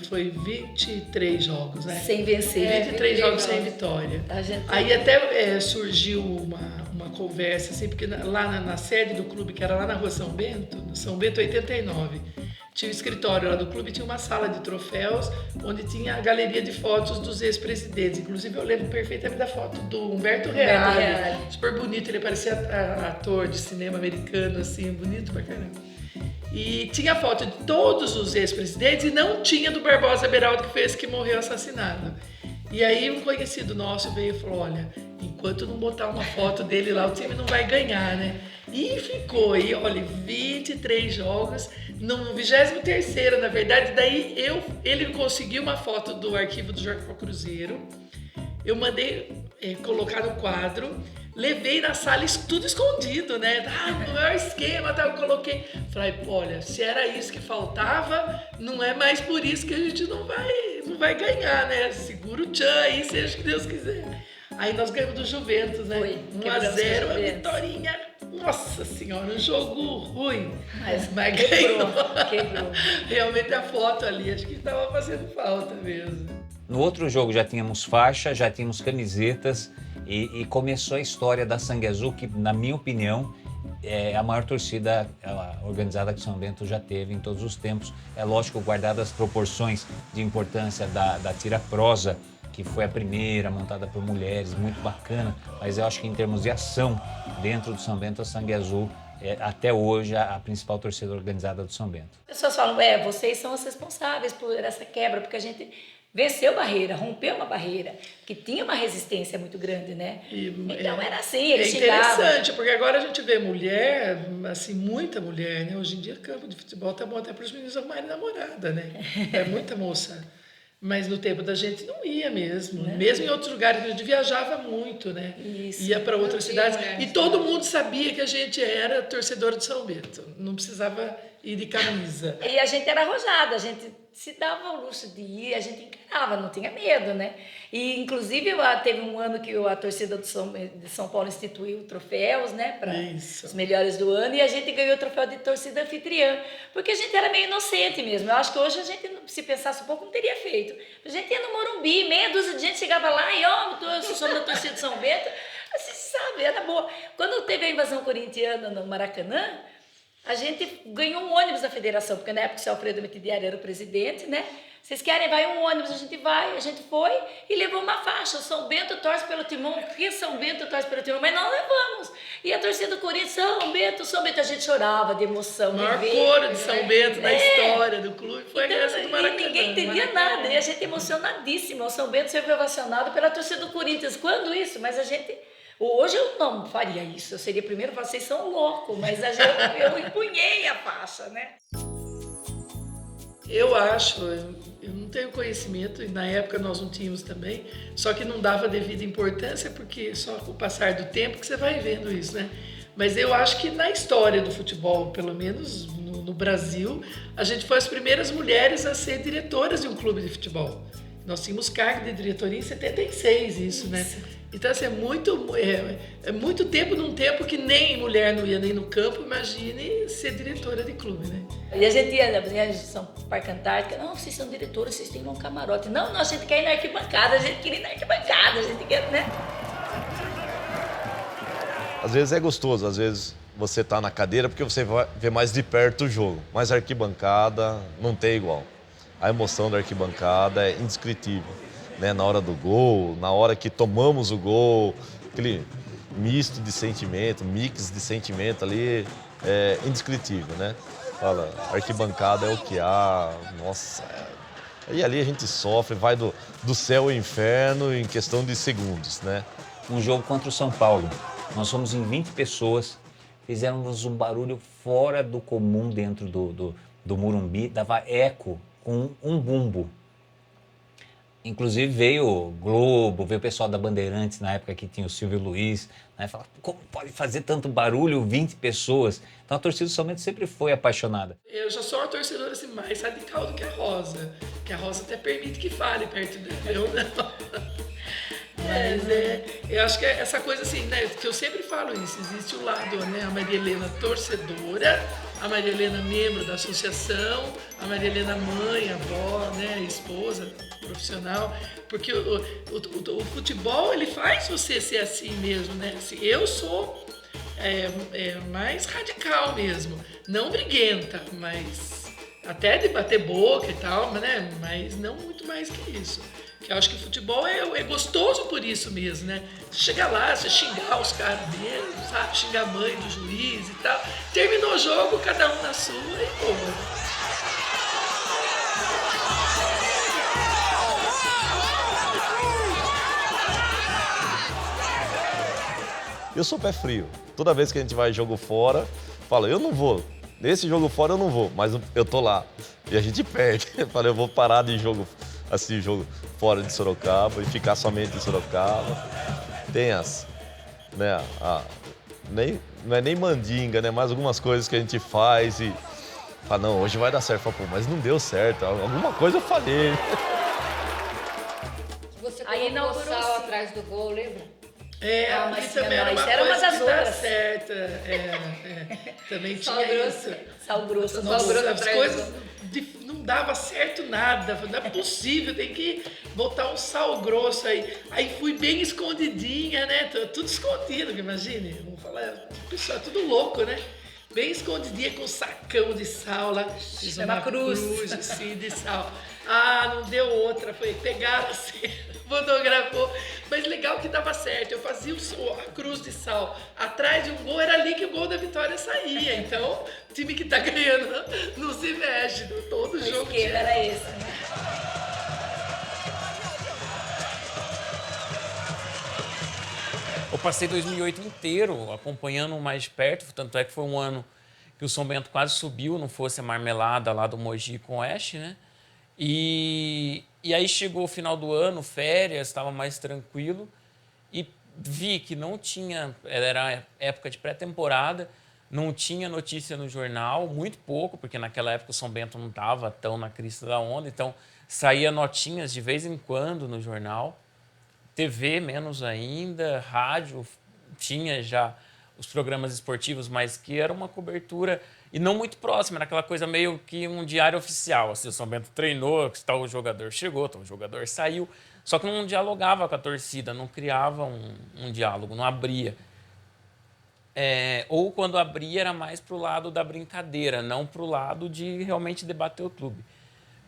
Foi 23 jogos, né? Sem vencer. 23 jogos sem vitória. Aí até surgiu uma conversa, assim, porque lá na sede do clube, que era lá na rua São Bento, no São Bento 89, tinha um escritório lá do clube, tinha uma sala de troféus, onde tinha a galeria de fotos dos ex-presidentes. Inclusive, eu lembro perfeitamente da foto do Humberto Reale. Super bonito, ele parecia ator de cinema americano, assim, bonito pra caramba. E tinha foto de todos os ex-presidentes e não tinha do Barbosa Beraldo, que foi esse que morreu assassinado. E aí um conhecido nosso veio e falou, olha, enquanto não botar uma foto dele lá, o time não vai ganhar, né? E ficou aí, olha, 23 jogos, no 23º, na verdade, daí ele conseguiu uma foto do arquivo do Jornal Cruzeiro, eu mandei colocar no quadro, levei na sala tudo escondido, né? No maior esquema, eu coloquei. Falei, olha, se era isso que faltava, não é mais por isso que a gente não vai ganhar, né? Segura o tchan aí, seja o que Deus quiser. Aí nós ganhamos do Juventus, né? 1-0, a vitória. Nossa senhora, um jogo ruim. Mas ganhou. Quebrou. Realmente a foto ali, acho que estava fazendo falta mesmo. No outro jogo já tínhamos faixa, já tínhamos camisetas e começou a história da Sangue Azul, que, na minha opinião, é a maior torcida organizada que São Bento já teve em todos os tempos. É lógico, guardadas as proporções de importância da tira prosa, que foi a primeira, montada por mulheres, muito bacana, mas eu acho que em termos de ação, dentro do São Bento, a Sangue Azul é, até hoje, a principal torcida organizada do São Bento. As pessoas falam, vocês são os responsáveis por essa quebra, porque a gente venceu barreira, rompeu uma barreira, que tinha uma resistência muito grande, né? Então era assim, eles chegavam. É interessante, porque agora a gente vê mulher, assim, muita mulher, né? Hoje em dia, campo de futebol tá bom até para os meninos arrumarem namorada, né? É muita moça. Mas no tempo da gente não ia mesmo. Né? Mesmo em outros lugares, a gente viajava muito, né? Isso. Ia para outras cidades. E todo mundo sabia que a gente era torcedor de São Bento. Não precisava ir de camisa. E a gente era arrojada, a gente se dava o luxo de ir, a gente encarava, não tinha medo, né? E, inclusive, teve um ano que a torcida de São Paulo instituiu troféus, né? Para os melhores do ano, e a gente ganhou o troféu de torcida anfitriã, porque a gente era meio inocente mesmo. Eu acho que hoje a gente, se pensasse um pouco, não teria feito. A gente ia no Morumbi, meia dúzia de gente chegava lá e, eu sou da torcida de São Bento, assim, sabe, era boa. Quando teve a invasão corintiana no Maracanã, a gente ganhou um ônibus da federação, porque na época o seu Alfredo Metidiari era o presidente, né? Vocês querem, vai um ônibus, a gente foi e levou uma faixa. São Bento torce pelo Timão, que São Bento torce pelo Timão, mas nós levamos. E a torcida do Corinthians, São Bento, a gente chorava de emoção. O maior coro de São Bento na história do clube foi essa do Maracanã. E ninguém entendia nada, e a gente emocionadíssima. O São Bento sempre foi ovacionado pela torcida do Corinthians. Quando isso? Mas a gente... Hoje eu não faria isso, eu seria primeiro, vocês são loucos, mas eu empunhei a faixa, né? Eu acho, eu não tenho conhecimento, e na época nós não tínhamos também, só que não dava devida importância, porque só com o passar do tempo que você vai vendo isso, né? Mas eu acho que na história do futebol, pelo menos no Brasil, a gente foi as primeiras mulheres a ser diretoras de um clube de futebol. Nós tínhamos cargo de diretoria em 76, isso, né? Então, assim, é muito tempo num tempo que nem mulher não ia nem no campo, imagine ser diretora de clube, né? E a gente ia na São Parque Antártica, não, vocês são diretoras, vocês têm um camarote. Não, a gente quer ir na arquibancada, a gente queria ir na arquibancada, a gente quer, né? Às vezes é gostoso, às vezes você tá na cadeira porque você vai ver mais de perto o jogo, mas a arquibancada não tem igual. A emoção da arquibancada é indescritível. Né, na hora do gol, na hora que tomamos o gol, aquele misto de sentimento, mix de sentimento ali, é indescritível, né? Fala, arquibancada é o que há, nossa. E ali a gente sofre, vai do céu ao inferno em questão de segundos, né? um jogo contra o São Paulo. Nós fomos em 20 pessoas, fizemos um barulho fora do comum dentro do Morumbi, dava eco com um bumbo. Inclusive veio o Globo, veio o pessoal da Bandeirantes, na época que tinha o Silvio Luiz, né? Falava, como pode fazer tanto barulho, 20 pessoas? Então a torcida do São Bento sempre foi apaixonada. Eu já sou uma torcedora assim, mais radical do que a Rosa, que a Rosa até permite que fale perto dela, eu não. Mas eu acho que é essa coisa assim, né, que eu sempre falo isso, existe o lado, né, a Maria Helena torcedora, a Maria Helena membro da associação, a Maria Helena mãe, avó, né, esposa, profissional, porque o futebol, ele faz você ser assim mesmo, né, assim, eu sou mais radical mesmo, não briguenta, mas até de bater boca e tal, né, mas não muito mais que isso. Que eu acho que o futebol é gostoso por isso mesmo, né? Você chegar lá, você xingar os caras mesmo, sabe? Xingar a mãe do juiz e tal. Terminou o jogo, cada um na sua e boa. Eu sou pé frio. Toda vez que a gente vai jogo fora, falo, eu não vou. Nesse jogo fora eu não vou, mas eu tô lá. E a gente perde. Eu falei, eu vou parar de jogo fora de Sorocaba e ficar somente em Sorocaba. Tem né, não é nem mandinga, né, mas algumas coisas que a gente faz e fala, não, hoje vai dar certo. Fala, pô, mas não deu certo, alguma coisa eu falhei. Você colocou sal atrás do gol, lembra? Mas também era uma coisa que dá certa. Também tinha isso. Sal grosso. As coisas não dava certo nada. Não é possível, tem que botar um sal grosso aí. Aí fui bem escondidinha, né? Tudo escondido, imagine. Vamos falar, o pessoal é tudo louco, né? Bem escondidinha com um sacão de sal lá. Fiz uma cruz assim, de sal. Não deu outra. Foi pegar assim, fotografou. Mas legal que dava certo. Eu fazia a cruz de sal atrás de um gol, era ali que o gol da vitória saía. Então, o time que tá ganhando não se mexe. Todo jogo. O esquema era esse, né? Eu passei 2008 inteiro acompanhando mais de perto, tanto é que foi um ano que o São Bento quase subiu, não fosse a marmelada lá do Mogi com o Oeste, né? E aí chegou o final do ano, férias, estava mais tranquilo e vi que não tinha, era época de pré-temporada, não tinha notícia no jornal, muito pouco, porque naquela época o São Bento não estava tão na crista da onda, então saía notinhas de vez em quando no jornal. TV menos ainda, rádio tinha já os programas esportivos, mas que era uma cobertura e não muito próxima, era aquela coisa meio que um diário oficial. Assim, o São Bento treinou, tal jogador chegou, tal jogador saiu, só que não dialogava com a torcida, não criava um diálogo, não abria. Ou quando abria era mais para o lado da brincadeira, não para o lado de realmente debater o clube.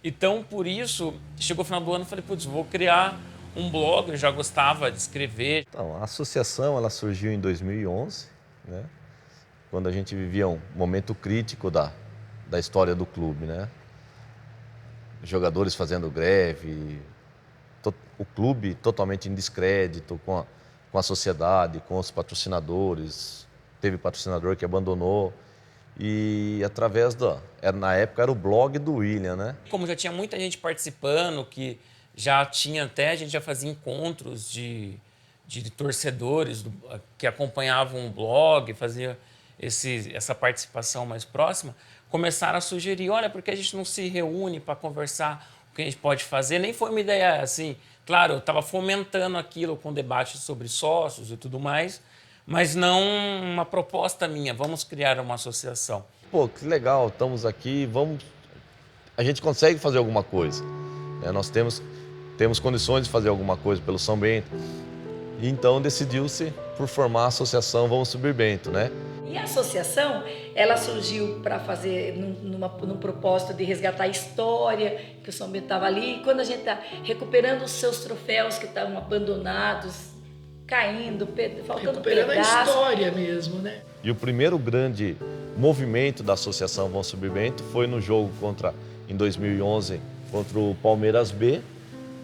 Então, por isso, chegou o final do ano e falei, putz, vou criar um blog, eu já gostava de escrever. Então, a associação ela surgiu em 2011, né? Quando a gente vivia um momento crítico da história do clube, né? Jogadores fazendo greve, o clube totalmente em descrédito com a sociedade, com os patrocinadores. Teve patrocinador que abandonou. E através na época era o blog do William, né? Como já tinha muita gente participando, que já tinha até, a gente já fazia encontros de torcedores que acompanhavam o blog, fazia essa participação mais próxima, começaram a sugerir, olha, por que a gente não se reúne para conversar o que a gente pode fazer? Nem foi uma ideia assim, claro, eu estava fomentando aquilo com debate sobre sócios e tudo mais, mas não uma proposta minha, vamos criar uma associação. Pô, que legal, estamos aqui, a gente consegue fazer alguma coisa, né? Nós temos condições de fazer alguma coisa pelo São Bento. E então decidiu-se por formar a associação Vamos Subir Bento, né? E a associação, ela surgiu para fazer num propósito de resgatar a história, que o São Bento estava ali. E quando a gente está recuperando os seus troféus que estavam abandonados, caindo, faltando recuperando pedaço. A história mesmo, né? E o primeiro grande movimento da associação Vamos Subir Bento foi no jogo em 2011, contra o Palmeiras B,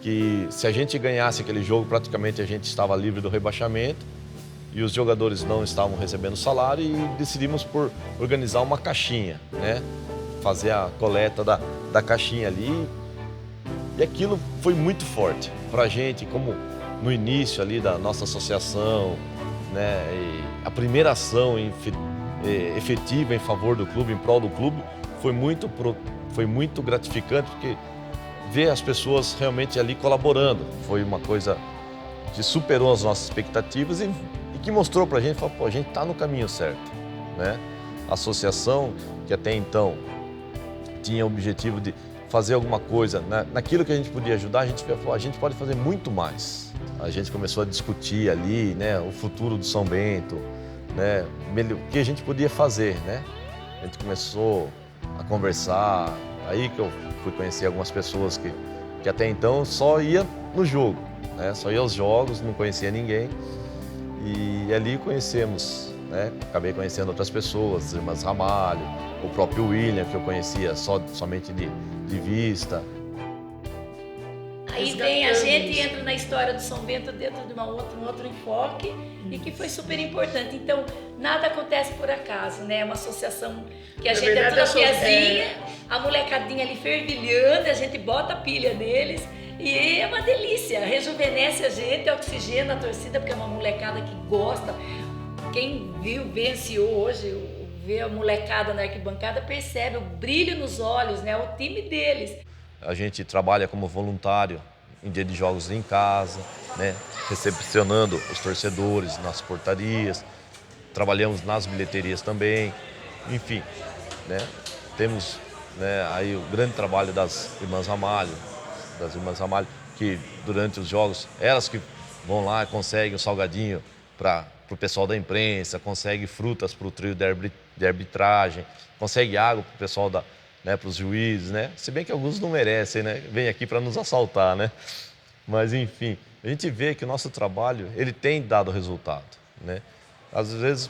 que se a gente ganhasse aquele jogo, praticamente a gente estava livre do rebaixamento e os jogadores não estavam recebendo salário e decidimos por organizar uma caixinha, né? Fazer a coleta da caixinha ali. E aquilo foi muito forte para a gente, como no início ali da nossa associação, né? E a primeira ação efetiva em favor do clube, em prol do clube, foi muito gratificante, porque ver as pessoas realmente ali colaborando foi uma coisa que superou as nossas expectativas e que mostrou para a gente, falou, pô, a gente está no caminho certo, né? A associação, que até então tinha o objetivo de fazer alguma coisa, naquilo que a gente podia ajudar, a gente falou, a gente pode fazer muito mais. A gente começou a discutir ali, né, o futuro do São Bento, né, o que a gente podia fazer, né? A gente começou a conversar, aí que eu fui conhecer algumas pessoas que até então só ia no jogo, né? Só ia aos jogos, não conhecia ninguém. E ali conhecemos, né? Acabei conhecendo outras pessoas, as irmãs Ramalho, o próprio William, que eu conhecia somente de vista. Aí vem a gente e entra na história do São Bento dentro de um outro enfoque e que foi super importante. Então, nada acontece por acaso, né? É uma associação que a gente entra na piazinha, a molecadinha ali fervilhando, a gente bota a pilha neles e é uma delícia. Rejuvenesce a gente, oxigena a torcida, porque é uma molecada que gosta. Quem vivenciou hoje, vê a molecada na arquibancada, percebe o brilho nos olhos, né? O time deles. A gente trabalha como voluntário em dia de jogos em casa, né? Recepcionando os torcedores nas portarias, trabalhamos nas bilheterias também, enfim, né? Temos, né, aí o grande trabalho das irmãs Ramalho, que durante os jogos, elas que vão lá e conseguem o salgadinho para o pessoal da imprensa, conseguem frutas para o trio de arbitragem, conseguem água para o pessoal né, para os juízes, né? Se bem que alguns não merecem, né? Vêm aqui para nos assaltar, né? Mas, enfim, a gente vê que o nosso trabalho, ele tem dado resultado, né? Às vezes,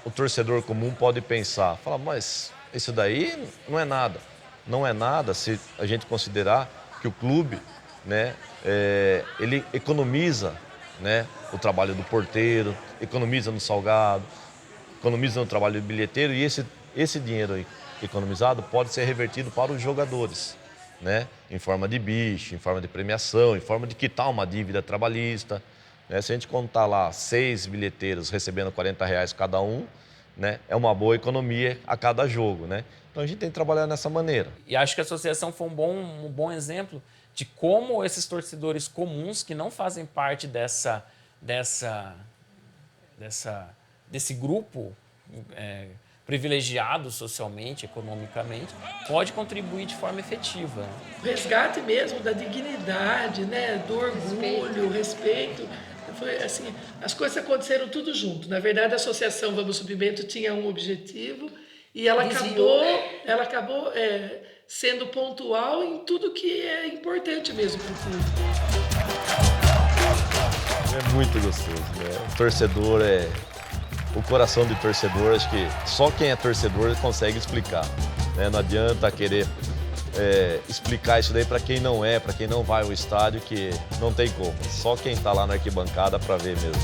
o torcedor comum pode pensar, falar, mas isso daí não é nada. Não é nada se a gente considerar que o clube, né, ele economiza, né, o trabalho do porteiro, economiza no salgado, economiza no trabalho do bilheteiro e esse dinheiro aí economizado pode ser revertido para os jogadores, né? Em forma de bicho, em forma de premiação, em forma de quitar uma dívida trabalhista, né? Se a gente contar lá 6 bilheteiros recebendo R$40 cada um, né? É uma boa economia a cada jogo, né? Então a gente tem que trabalhar dessa maneira. E acho que a associação foi um bom exemplo de como esses torcedores comuns que não fazem parte desse grupo privilegiado socialmente, economicamente, pode contribuir de forma efetiva. O resgate mesmo da dignidade, né, do orgulho, o respeito. Foi assim, as coisas aconteceram tudo junto. Na verdade, a Associação Vamos São Bento tinha um objetivo e ela acabou sendo pontual em tudo que é importante mesmo para o clube. É muito gostoso, né? O torcedor o coração do torcedor, acho que só quem é torcedor consegue explicar, né? Não adianta querer explicar isso daí para quem não para quem não vai ao estádio, que não tem como. Só quem está lá na arquibancada para ver mesmo.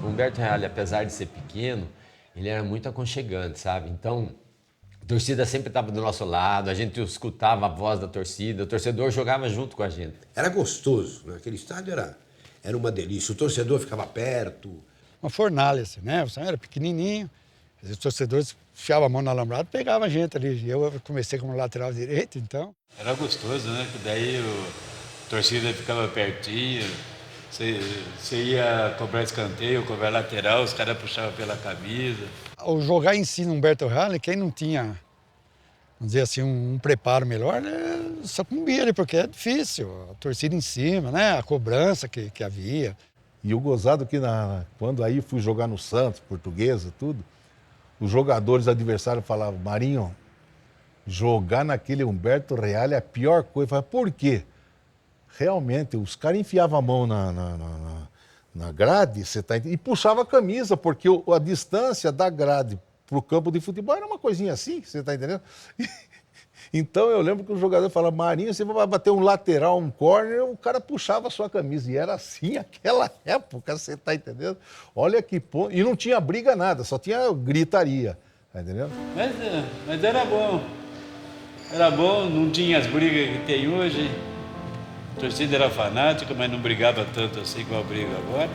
O Humberto Reale, apesar de ser pequeno, ele era muito aconchegante, sabe? Então, a torcida sempre estava do nosso lado, a gente escutava a voz da torcida, o torcedor jogava junto com a gente. Era gostoso, né? Aquele estádio era uma delícia, o torcedor ficava perto. Uma fornalha, assim, né? O estádio era pequenininho, os torcedores enfiavam a mão no alambrado e pegavam a gente ali. Eu comecei como lateral direito, então. Era gostoso, né? Que daí a torcida ficava pertinho, você ia cobrar escanteio, cobrar lateral, os caras puxavam pela camisa. Ao jogar em si no Humberto Reale, quem não tinha, vamos dizer assim, um preparo melhor, sucumbia ali, porque é difícil. A torcida em cima, né? A cobrança que havia. E o gozado que quando aí fui jogar no Santos, Portuguesa, tudo, os jogadores adversários falavam, Marinho, jogar naquele Humberto Reale é a pior coisa. Eu falei, por quê? Realmente, os caras enfiavam a mão na grade, e puxava a camisa, porque a distância da grade para o campo de futebol era uma coisinha assim, você está entendendo? Então eu lembro que o jogador falava, Marinho, você vai bater um lateral, um córner, o cara puxava a sua camisa. E era assim naquela época, você está entendendo? Olha que ponto. E não tinha briga nada, só tinha gritaria, tá entendendo? Mas era bom. Era bom, não tinha as brigas que tem hoje. A torcida era fanática, mas não brigava tanto assim como a briga agora.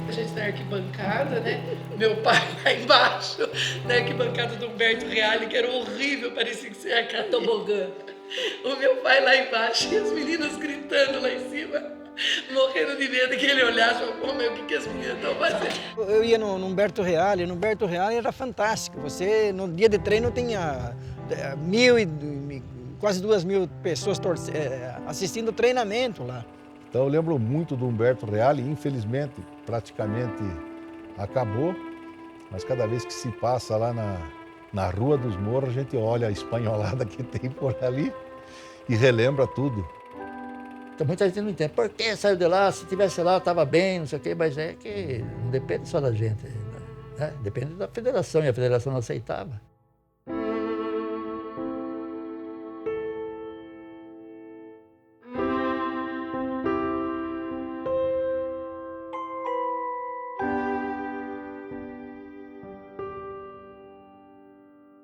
A gente na arquibancada, né? Meu pai lá embaixo, na arquibancada do Humberto Reale, que era horrível, parecia que você ia cair. Tobogã. O meu pai lá embaixo e as meninas gritando lá em cima, morrendo de medo que ele olhasse e falava, pô, meu, o que as meninas estão fazendo? Eu ia no Humberto Reale, no Humberto Reale era fantástico. Você, no dia de treino, tinha quase 2.000 pessoas assistindo o treinamento lá. Então eu lembro muito do Humberto Reale, infelizmente praticamente acabou, mas cada vez que se passa lá na Rua dos Morros, a gente olha a espanholada que tem por ali e relembra tudo. Então muita gente não entende, por que saiu de lá, se tivesse lá estava bem, não sei o quê, mas é que não depende só da gente, né? Depende da federação, e a federação não aceitava.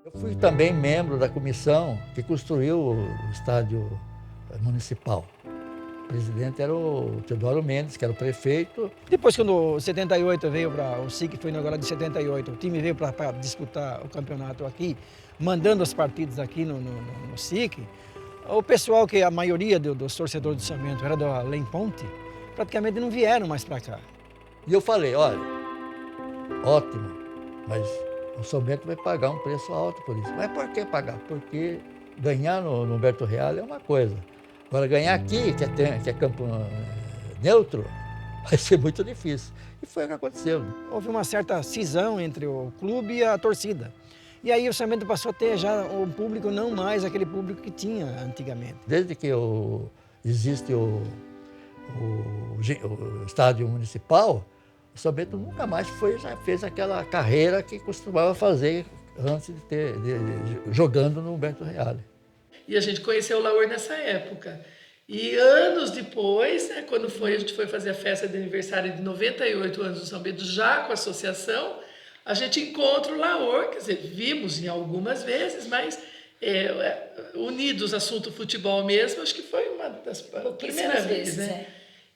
Eu fui também membro da comissão que construiu o estádio municipal. O presidente era o Teodoro Mendes, que era o prefeito. Depois, quando o 78 veio para o SIC, foi inaugurado em 78, o time veio para disputar o campeonato aqui, mandando as partidas aqui no SIC, o pessoal, que a maioria dos torcedores do São Bento era do Além Ponte, praticamente não vieram mais para cá. E eu falei, olha, ótimo, mas o São Bento vai pagar um preço alto por isso. Mas por que pagar? Porque ganhar no Humberto Reale é uma coisa. Agora, ganhar aqui, que é campo neutro, vai ser muito difícil. E foi o que aconteceu. Houve uma certa cisão entre o clube e a torcida. E aí o São Bento passou a ter já um público, não mais aquele público que tinha antigamente. Desde que existe o estádio municipal, o São Bento nunca mais já fez aquela carreira que costumava fazer antes jogando no Humberto Reale. E a gente conheceu o Laor nessa época. E anos depois, né, quando a gente foi fazer a festa de aniversário de 98 anos do São Bento, já com a associação, a gente encontra o Laor, quer dizer, vimos em algumas vezes, mas unidos assunto futebol mesmo, acho que foi uma das primeiras vezes, né?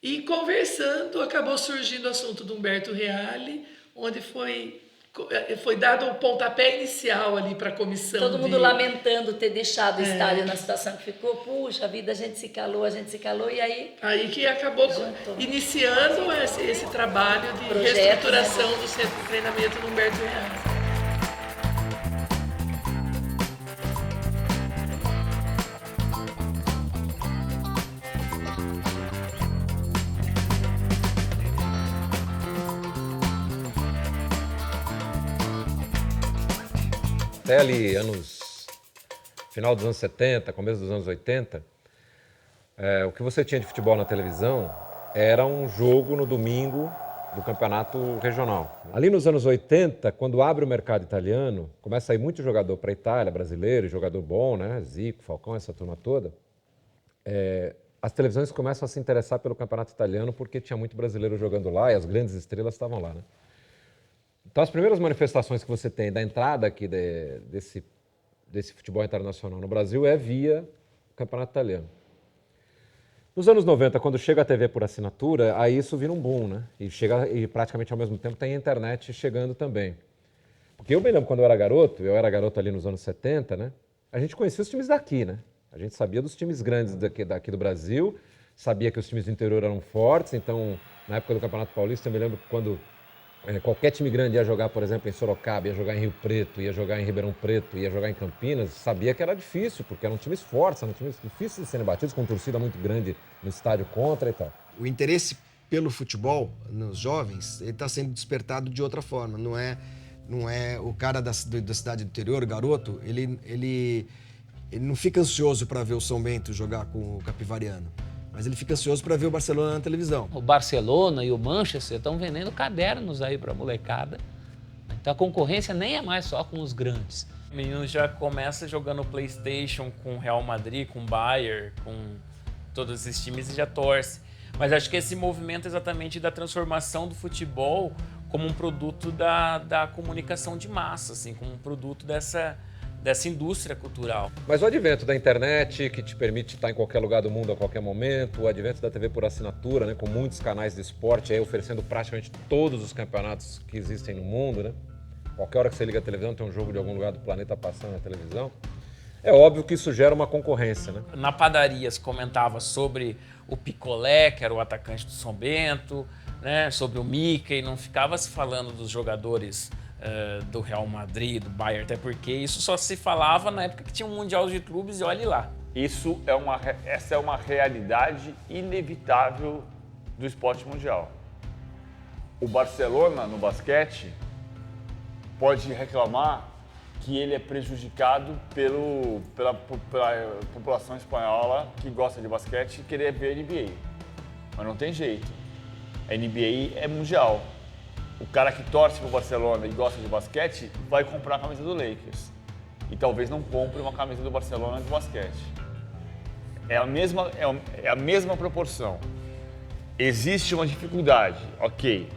E conversando, acabou surgindo o assunto do Humberto Reale, onde foi dado o pontapé inicial ali para a comissão. Todo mundo lamentando ter deixado o estádio na situação que ficou. Puxa, a vida, a gente se calou, e aí... Aí que acabou iniciando esse trabalho de reestruturação do centro de treinamento no Humberto Reale. Até ali, final dos anos 70, começo dos anos 80, o que você tinha de futebol na televisão era um jogo no domingo do campeonato regional. Ali nos anos 80, quando abre o mercado italiano, começa a ir muito jogador para a Itália, brasileiro, jogador bom, né? Zico, Falcão, essa turma toda. As televisões começam a se interessar pelo campeonato italiano porque tinha muito brasileiro jogando lá e as grandes estrelas estavam lá, né? Então, as primeiras manifestações que você tem da entrada aqui desse futebol internacional no Brasil é via o campeonato italiano. Nos anos 90, quando chega a TV por assinatura, aí isso vira um boom, né? E praticamente ao mesmo tempo tem a internet chegando também. Porque eu me lembro quando eu era garoto ali nos anos 70, né? A gente conhecia os times daqui, né? A gente sabia dos times grandes daqui do Brasil, sabia que os times do interior eram fortes, então, na época do Campeonato Paulista, eu me lembro quando qualquer time grande ia jogar, por exemplo, em Sorocaba, ia jogar em Rio Preto, ia jogar em Ribeirão Preto, ia jogar em Campinas, sabia que era difícil, porque eram times fortes, eram times difíceis de serem batidos, com torcida muito grande no estádio contra e tal. O interesse pelo futebol nos jovens, ele está sendo despertado de outra forma. Não é o cara da cidade do interior, garoto, ele não fica ansioso para ver o São Bento jogar com o Capivariano. Mas ele fica ansioso para ver o Barcelona na televisão. O Barcelona e o Manchester estão vendendo cadernos aí para a molecada. Então a concorrência nem é mais só com os grandes. O menino já começa jogando PlayStation com o Real Madrid, com o Bayern, com todos esses times e já torce. Mas acho que esse movimento exatamente da transformação do futebol como um produto da comunicação de massa, assim, como um produto dessa indústria cultural. Mas o advento da internet, que te permite estar em qualquer lugar do mundo a qualquer momento, o advento da TV por assinatura, né, com muitos canais de esporte aí oferecendo praticamente todos os campeonatos que existem no mundo, né? Qualquer hora que você liga a televisão tem um jogo de algum lugar do planeta passando na televisão. É óbvio que isso gera uma concorrência, né? Na padaria se comentava sobre o Picolé, que era o atacante do São Bento, né, sobre o Mickey, não ficava se falando dos jogadores do Real Madrid, do Bayern, até porque isso só se falava na época que tinha um Mundial de Clubes e olhe lá. Essa é uma realidade inevitável do esporte mundial. O Barcelona, no basquete, pode reclamar que ele é prejudicado pela população espanhola que gosta de basquete e querer ver a NBA. Mas não tem jeito. A NBA é mundial. O cara que torce para o Barcelona e gosta de basquete vai comprar a camisa do Lakers. E talvez não compre uma camisa do Barcelona de basquete. É a mesma proporção. Existe uma dificuldade, ok.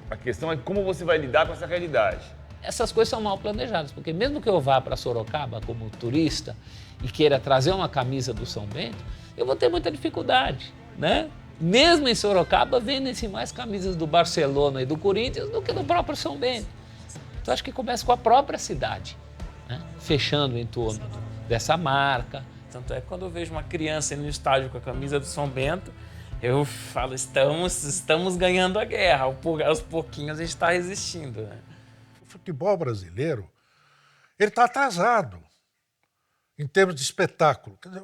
A questão é como você vai lidar com essa realidade. Essas coisas são mal planejadas, porque mesmo que eu vá para Sorocaba como turista e queira trazer uma camisa do São Bento, eu vou ter muita dificuldade, né? Mesmo em Sorocaba, vendem-se mais camisas do Barcelona e do Corinthians do que do próprio São Bento. Então acho que começa com a própria cidade, né? Fechando em torno dessa marca. Tanto é que quando eu vejo uma criança indo no estádio com a camisa do São Bento, eu falo, estamos ganhando a guerra, aos pouquinhos a gente está resistindo, né? O futebol brasileiro, ele está atrasado em termos de espetáculo. Quer dizer,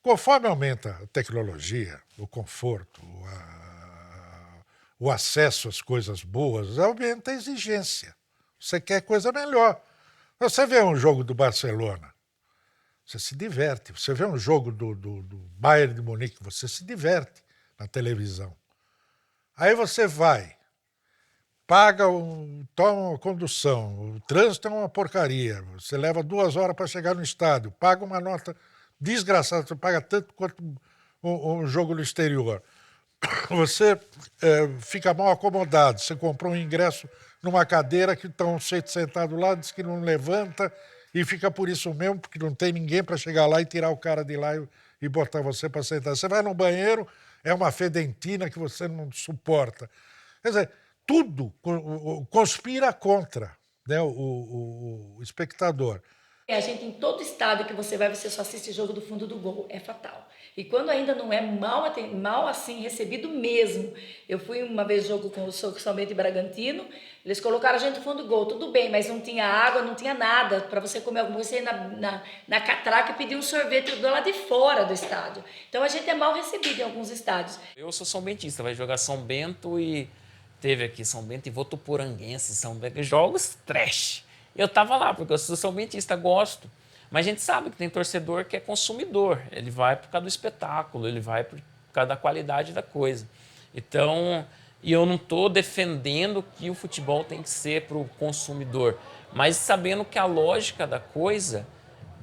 conforme aumenta a tecnologia, o conforto, o acesso às coisas boas, aumenta a exigência. Você quer coisa melhor. Você vê um jogo do Barcelona, você se diverte. Você vê um jogo do Bayern de Munique, você se diverte na televisão. Aí você vai, paga, toma uma condução, o trânsito é uma porcaria, você leva 2 horas para chegar no estádio, paga uma nota desgraçada, você paga tanto quanto um jogo no exterior. Você fica mal acomodado, você comprou um ingresso numa cadeira que está um sujeito sentado lá, diz que não levanta e fica por isso mesmo, porque não tem ninguém para chegar lá e tirar o cara de lá e botar você para sentar. Você vai no banheiro, é uma fedentina que você não suporta. Quer dizer, tudo conspira contra, né, o espectador. A gente, em todo estádio que você vai, você só assiste jogo do fundo do gol. É fatal. E quando ainda não é mal assim recebido mesmo. Eu fui uma vez jogo com o São Bento e Bragantino, eles colocaram a gente no fundo do gol, tudo bem, mas não tinha água, não tinha nada para você comer alguma coisa, você ia na catraca e pedir um sorvete do lado de fora do estádio. Então a gente é mal recebido em alguns estádios. Eu sou São Bentista, vai jogar São Bento e teve aqui São Bento e Votuporanguense, São Bento, jogos trash. Eu estava lá, porque eu sou São Bentista, gosto. Mas a gente sabe que tem torcedor que é consumidor. Ele vai por causa do espetáculo, ele vai por causa da qualidade da coisa. Então, e eu não estou defendendo que o futebol tem que ser para o consumidor, mas sabendo que a lógica da coisa,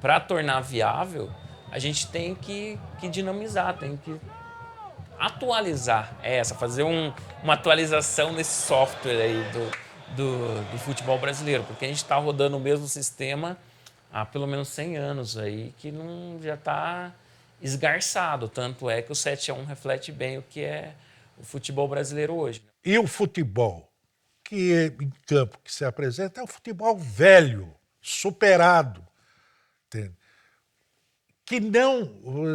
para tornar viável, a gente tem que dinamizar, tem que atualizar fazer uma atualização nesse software aí do futebol brasileiro, porque a gente está rodando o mesmo sistema há pelo menos 100 anos aí, que já está esgarçado. Tanto é que o 7-1 reflete bem o que é o futebol brasileiro hoje. E o futebol que em campo que se apresenta é um futebol velho, superado. Entende? Que não,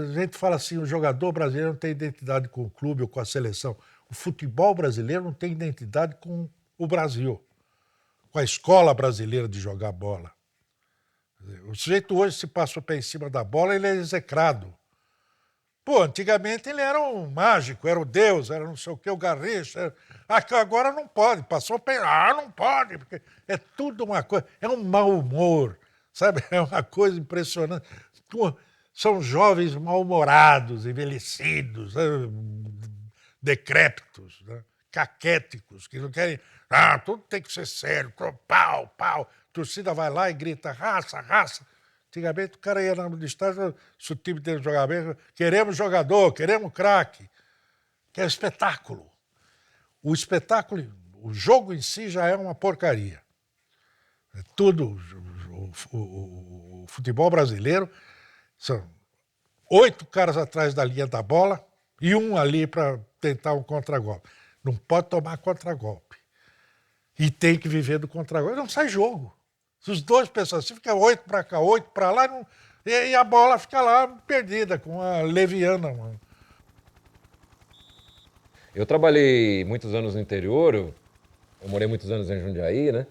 a gente fala assim, o jogador brasileiro não tem identidade com o clube ou com a seleção. O futebol brasileiro não tem identidade com o Brasil, com a escola brasileira de jogar bola. O sujeito hoje, se passa o pé em cima da bola, ele é execrado. Pô, antigamente ele era um mágico, era o Deus, era não sei o que, o Garrincha. Agora não pode, passou o pé, não pode, porque é tudo uma coisa, é um mau humor, sabe? É uma coisa impressionante. São jovens mal-humorados, envelhecidos, decrépitos, né? Caquéticos, que não querem... tudo tem que ser sério, pau, pau. A torcida vai lá e grita, raça, raça. Antigamente o cara ia no estádio, se o time dele jogar bem, queremos jogador, queremos craque. Que é espetáculo. O espetáculo, o jogo em si já é uma porcaria. Tudo, o futebol brasileiro, são 8 caras atrás da linha da bola e um ali para tentar um contragolpe. Não pode tomar contragolpe. E tem que viver do contragolpe. Não sai jogo. Se os dois pensam assim, fica 8 para cá, 8 para lá, não... e a bola fica lá perdida, com a leviana. Mano. Eu trabalhei muitos anos no interior, eu morei muitos anos em Jundiaí, né?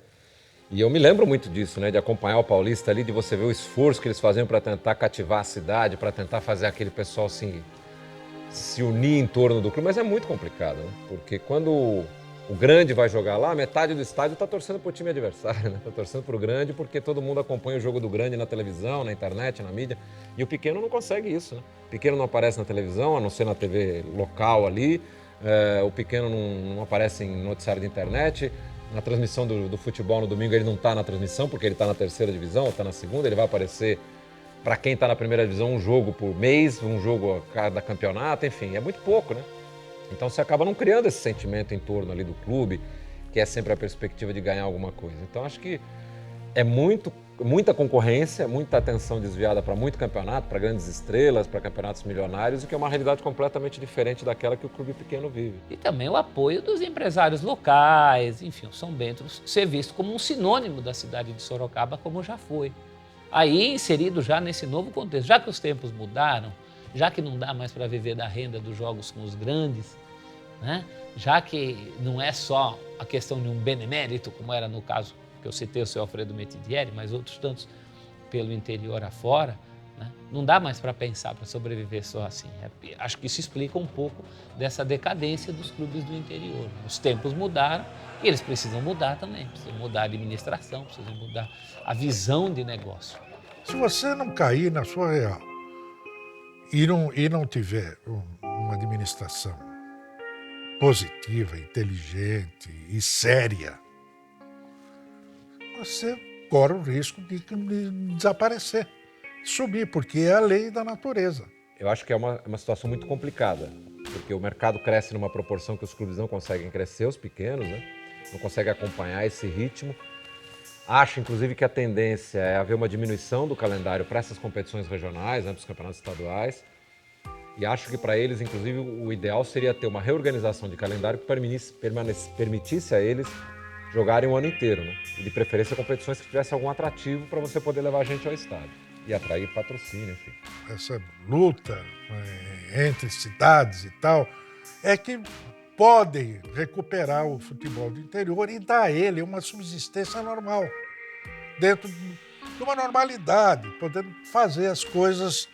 E eu me lembro muito disso, né? De acompanhar o Paulista ali, de você ver o esforço que eles faziam para tentar cativar a cidade, para tentar fazer aquele pessoal assim, se unir em torno do clube. Mas é muito complicado, né? Porque quando o grande vai jogar lá, metade do estádio está torcendo para o time adversário, né? Está torcendo para o grande porque todo mundo acompanha o jogo do grande na televisão, na internet, na mídia. E o pequeno não consegue isso, né? O pequeno não aparece na televisão, a não ser na TV local ali. O pequeno não aparece em noticiário de internet. Na transmissão do futebol no domingo ele não está na transmissão porque ele está na terceira divisão ou está na segunda. Ele vai aparecer, para quem está na primeira divisão, um jogo por mês, um jogo a cada campeonato, enfim, é muito pouco, né? Então você acaba não criando esse sentimento em torno ali do clube, que é sempre a perspectiva de ganhar alguma coisa. Então acho que é muita concorrência, muita atenção desviada para muito campeonato, para grandes estrelas, para campeonatos milionários, o que é uma realidade completamente diferente daquela que o clube pequeno vive. E também o apoio dos empresários locais, enfim, o São Bento ser visto como um sinônimo da cidade de Sorocaba, como já foi. Aí, inserido já nesse novo contexto, já que os tempos mudaram, já que não dá mais para viver da renda dos jogos com os grandes, né? Já que não é só a questão de um benemérito, como era no caso que eu citei o seu Alfredo Metidieri, mas outros tantos pelo interior afora, né? Não dá mais para pensar, para sobreviver só assim. Acho que isso explica um pouco dessa decadência dos clubes do interior. Os tempos mudaram e eles precisam mudar também. Precisam mudar a administração, precisam mudar a visão de negócio. Se você não cair na sua real e não tiver uma administração positiva, inteligente e séria, você corre o risco de desaparecer, subir, porque é a lei da natureza. Eu acho que é uma situação muito complicada, porque o mercado cresce numa proporção que os clubes não conseguem crescer, os pequenos, né? Não conseguem acompanhar esse ritmo. Acho, inclusive, que a tendência é haver uma diminuição do calendário para essas competições regionais, né, para os campeonatos estaduais. E acho que para eles, inclusive, o ideal seria ter uma reorganização de calendário que permitisse a eles jogarem o ano inteiro, né? E de preferência competições que tivessem algum atrativo para você poder levar a gente ao estádio e atrair patrocínio, enfim. Essa luta entre cidades e tal é que podem recuperar o futebol do interior e dar a ele uma subsistência normal, dentro de uma normalidade, podendo fazer as coisas,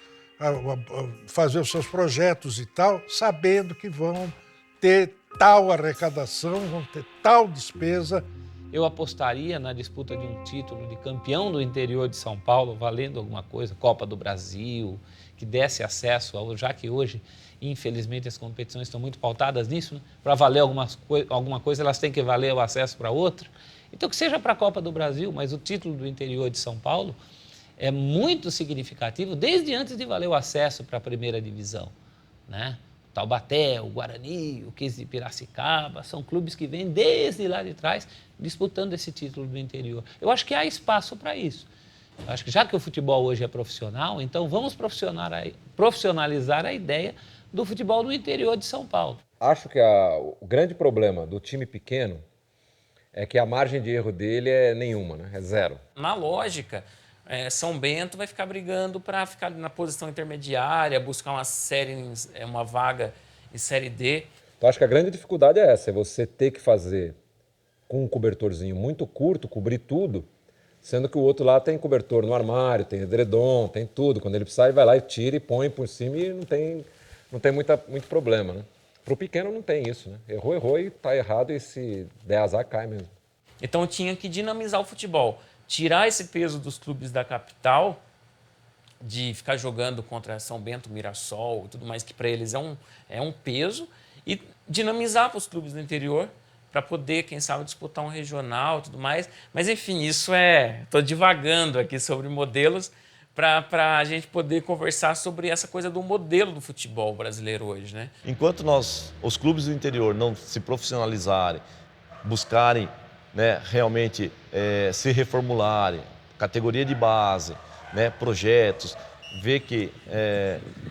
fazer os seus projetos e tal, sabendo que vão ter tal arrecadação, vão ter tal despesa. Eu apostaria na disputa de um título de campeão do interior de São Paulo, valendo alguma coisa, Copa do Brasil, que desse acesso, já que hoje, infelizmente, as competições estão muito pautadas nisso, né? Para valer alguma coisa, elas têm que valer o acesso para outra. Então, que seja para a Copa do Brasil, mas o título do interior de São Paulo é muito significativo, desde antes de valer o acesso para a primeira divisão, né? Taubaté, o Guarani, o 15 de Piracicaba, são clubes que vêm desde lá de trás disputando esse título do interior. Eu acho que há espaço para isso. Eu acho que já que o futebol hoje é profissional, então vamos profissionalizar a ideia do futebol do interior de São Paulo. Acho que o grande problema do time pequeno é que a margem de erro dele é nenhuma, né? É zero. Na lógica, São Bento vai ficar brigando para ficar na posição intermediária, buscar uma vaga em Série D. Então, acho que a grande dificuldade é essa, é você ter que fazer com um cobertorzinho muito curto, cobrir tudo, sendo que o outro lá tem cobertor no armário, tem edredom, tem tudo. Quando ele precisar, ele vai lá e tira e põe por cima e não tem muito problema, né? Para o pequeno não tem isso, né? Errou e está errado e se der azar, cai mesmo. Então tinha que dinamizar o futebol. Tirar esse peso dos clubes da capital de ficar jogando contra São Bento, Mirassol e tudo mais, que para eles é um peso, e dinamizar para os clubes do interior para poder, quem sabe, disputar um regional e tudo mais. Mas, enfim, isso estou divagando aqui sobre modelos para a gente poder conversar sobre essa coisa do modelo do futebol brasileiro hoje, né? Enquanto os clubes do interior não se profissionalizarem, buscarem, né, realmente se reformularem, categoria de base, né, projetos, ver que,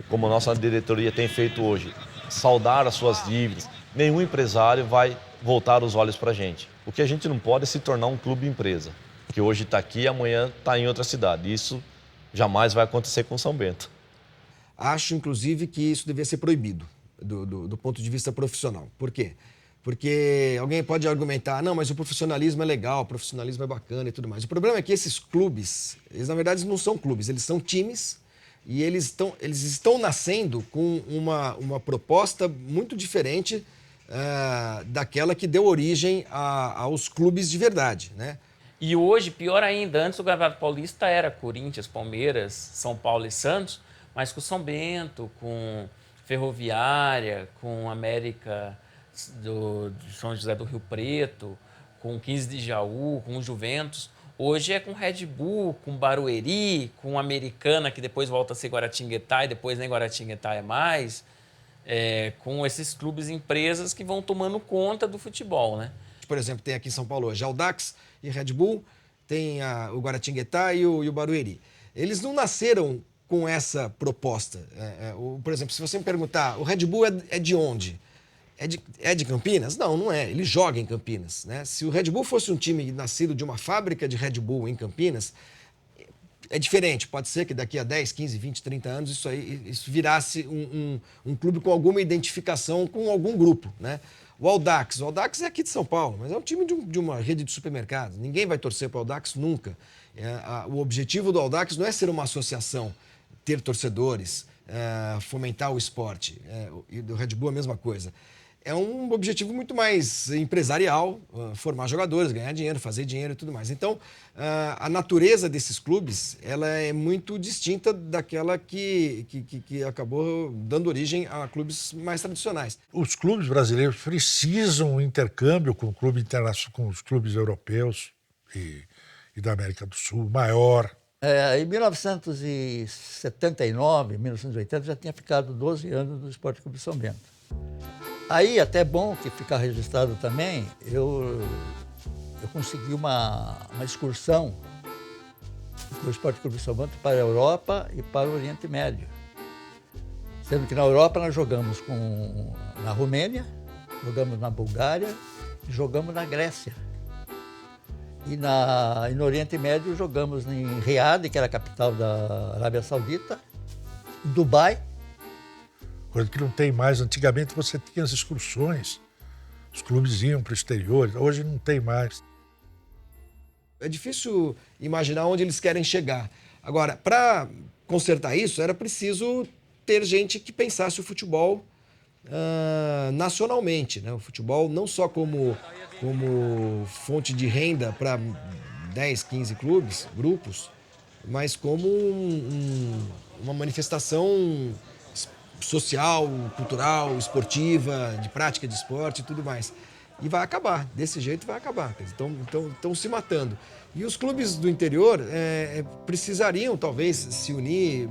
como a nossa diretoria tem feito hoje, saldar as suas dívidas, nenhum empresário vai voltar os olhos para a gente. O que a gente não pode é se tornar um clube empresa, que hoje está aqui e amanhã está em outra cidade. Isso jamais vai acontecer com São Bento. Acho, inclusive, que isso devia ser proibido do ponto de vista profissional. Por quê? Porque alguém pode argumentar, não, mas o profissionalismo é legal, o profissionalismo é bacana e tudo mais. O problema é que esses clubes, eles na verdade não são clubes, eles são times e eles estão nascendo com uma proposta muito diferente daquela que deu origem aos clubes de verdade, né? E hoje, pior ainda, antes o Campeonato Paulista era Corinthians, Palmeiras, São Paulo e Santos, mas com São Bento, com Ferroviária, com América de São José do Rio Preto, com 15 de Jaú, com Juventus. Hoje é com Red Bull, com Barueri, com Americana, que depois volta a ser Guaratinguetá e depois nem Guaratinguetá é mais, com esses clubes empresas que vão tomando conta do futebol, né? Por exemplo, tem aqui em São Paulo hoje Audax e Red Bull, tem o Guaratinguetá e o Barueri. Eles não nasceram com essa proposta. Por exemplo, se você me perguntar, o Red Bull é de onde? É de Campinas? Não, não é. Ele joga em Campinas, né? Se o Red Bull fosse um time nascido de uma fábrica de Red Bull em Campinas, é diferente. Pode ser que daqui a 10, 15, 20, 30 anos isso virasse um clube com alguma identificação com algum grupo, né? O Audax é aqui de São Paulo, mas é um time de uma rede de supermercados. Ninguém vai torcer para o Audax nunca. O objetivo do Audax não é ser uma associação, ter torcedores, fomentar o esporte. E do Red Bull a mesma coisa. É um objetivo muito mais empresarial, formar jogadores, ganhar dinheiro, fazer dinheiro e tudo mais. Então, a natureza desses clubes ela é muito distinta daquela que acabou dando origem a clubes mais tradicionais. Os clubes brasileiros precisam um intercâmbio com o clube internacional, com os clubes europeus e da América do Sul, maior. Em 1979, 1980, já tinha ficado 12 anos no Esporte Clube São Bento. Aí, até bom que ficar registrado também, eu consegui uma excursão do Esporte Clube São Bento para a Europa e para o Oriente Médio. Sendo que na Europa nós jogamos na Romênia, jogamos na Bulgária e jogamos na Grécia. E no Oriente Médio jogamos em Riad, que era a capital da Arábia Saudita, Dubai. Coisa que não tem mais. Antigamente você tinha as excursões, os clubes iam para o exterior, hoje não tem mais. É difícil imaginar onde eles querem chegar. Agora, para consertar isso, era preciso ter gente que pensasse o futebol nacionalmente, né? O futebol não só como fonte de renda para 10, 15 grupos, mas como uma manifestação social, cultural, esportiva, de prática de esporte e tudo mais. E vai acabar, desse jeito vai acabar. Estão se matando. E os clubes do interior precisariam, talvez, se unir,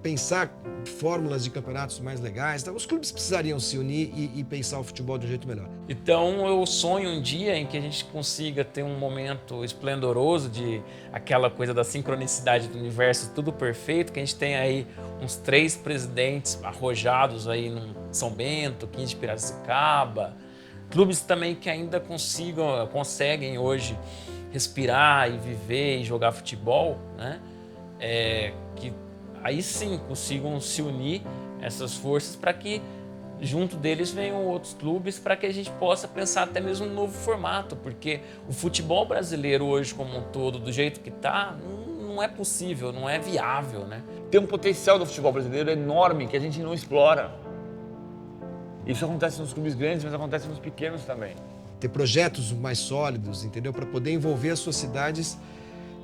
pensar fórmulas de campeonatos mais legais. Então, os clubes precisariam se unir e pensar o futebol de um jeito melhor. Então, eu sonho um dia em que a gente consiga ter um momento esplendoroso de aquela coisa da sincronicidade do universo, tudo perfeito, que a gente tem aí uns 3 presidentes arrojados aí no São Bento, 15 de Piracicaba, clubes também que ainda conseguem hoje respirar e viver e jogar futebol, né? Que aí sim consigam se unir essas forças para que junto deles venham outros clubes para que a gente possa pensar até mesmo um novo formato, porque o futebol brasileiro hoje como um todo, do jeito que está, não é possível, não é viável, né? Tem um potencial do futebol brasileiro enorme que a gente não explora. Isso acontece nos clubes grandes, mas acontece nos pequenos também. Ter projetos mais sólidos, entendeu? Para poder envolver as suas cidades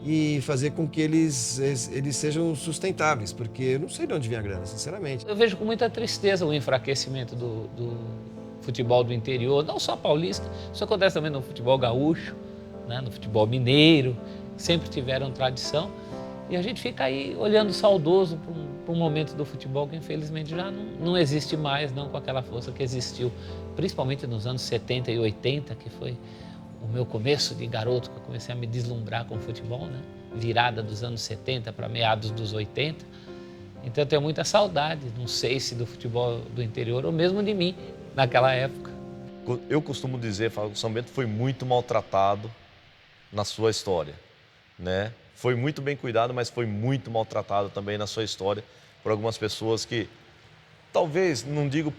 e fazer com que eles sejam sustentáveis, porque eu não sei de onde vem a grana, sinceramente. Eu vejo com muita tristeza o enfraquecimento do futebol do interior, não só paulista, isso acontece também no futebol gaúcho, né, no futebol mineiro, sempre tiveram tradição, e a gente fica aí olhando saudoso para um momento do futebol que infelizmente já não existe mais, não com aquela força que existiu, principalmente nos anos 70 e 80, que foi o meu começo de garoto, que eu comecei a me deslumbrar com o futebol, né? Virada dos anos 70 para meados dos 80. Então eu tenho muita saudade, não sei se do futebol do interior ou mesmo de mim, naquela época. Eu costumo dizer, que o São Bento foi muito maltratado na sua história, né? Foi muito bem cuidado, mas foi muito maltratado também na sua história por algumas pessoas que, talvez, não digo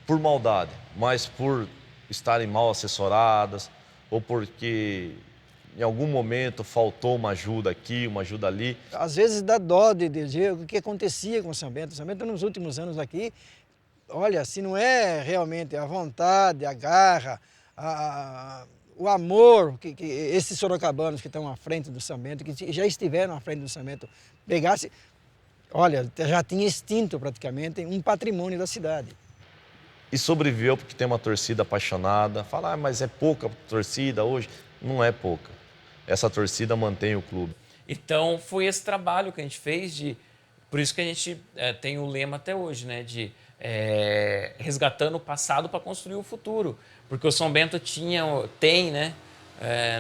por maldade, mas por estarem mal assessoradas, ou porque em algum momento faltou uma ajuda aqui, uma ajuda ali. Às vezes dá dó de ver o que acontecia com o São Bento. O São Bento nos últimos anos aqui, olha, se não é realmente a vontade, a garra, o amor que esses sorocabanos que estão à frente do São Bento, que já estiveram à frente do São Bento, pegasse, olha, já tinha extinto praticamente um patrimônio da cidade. E sobreviveu porque tem uma torcida apaixonada. Fala, mas é pouca torcida hoje. Não é pouca. Essa torcida mantém o clube. Então, foi esse trabalho que a gente fez por isso que a gente tem o lema até hoje, né? De resgatando o passado para construir o futuro. Porque o São Bento tem, né?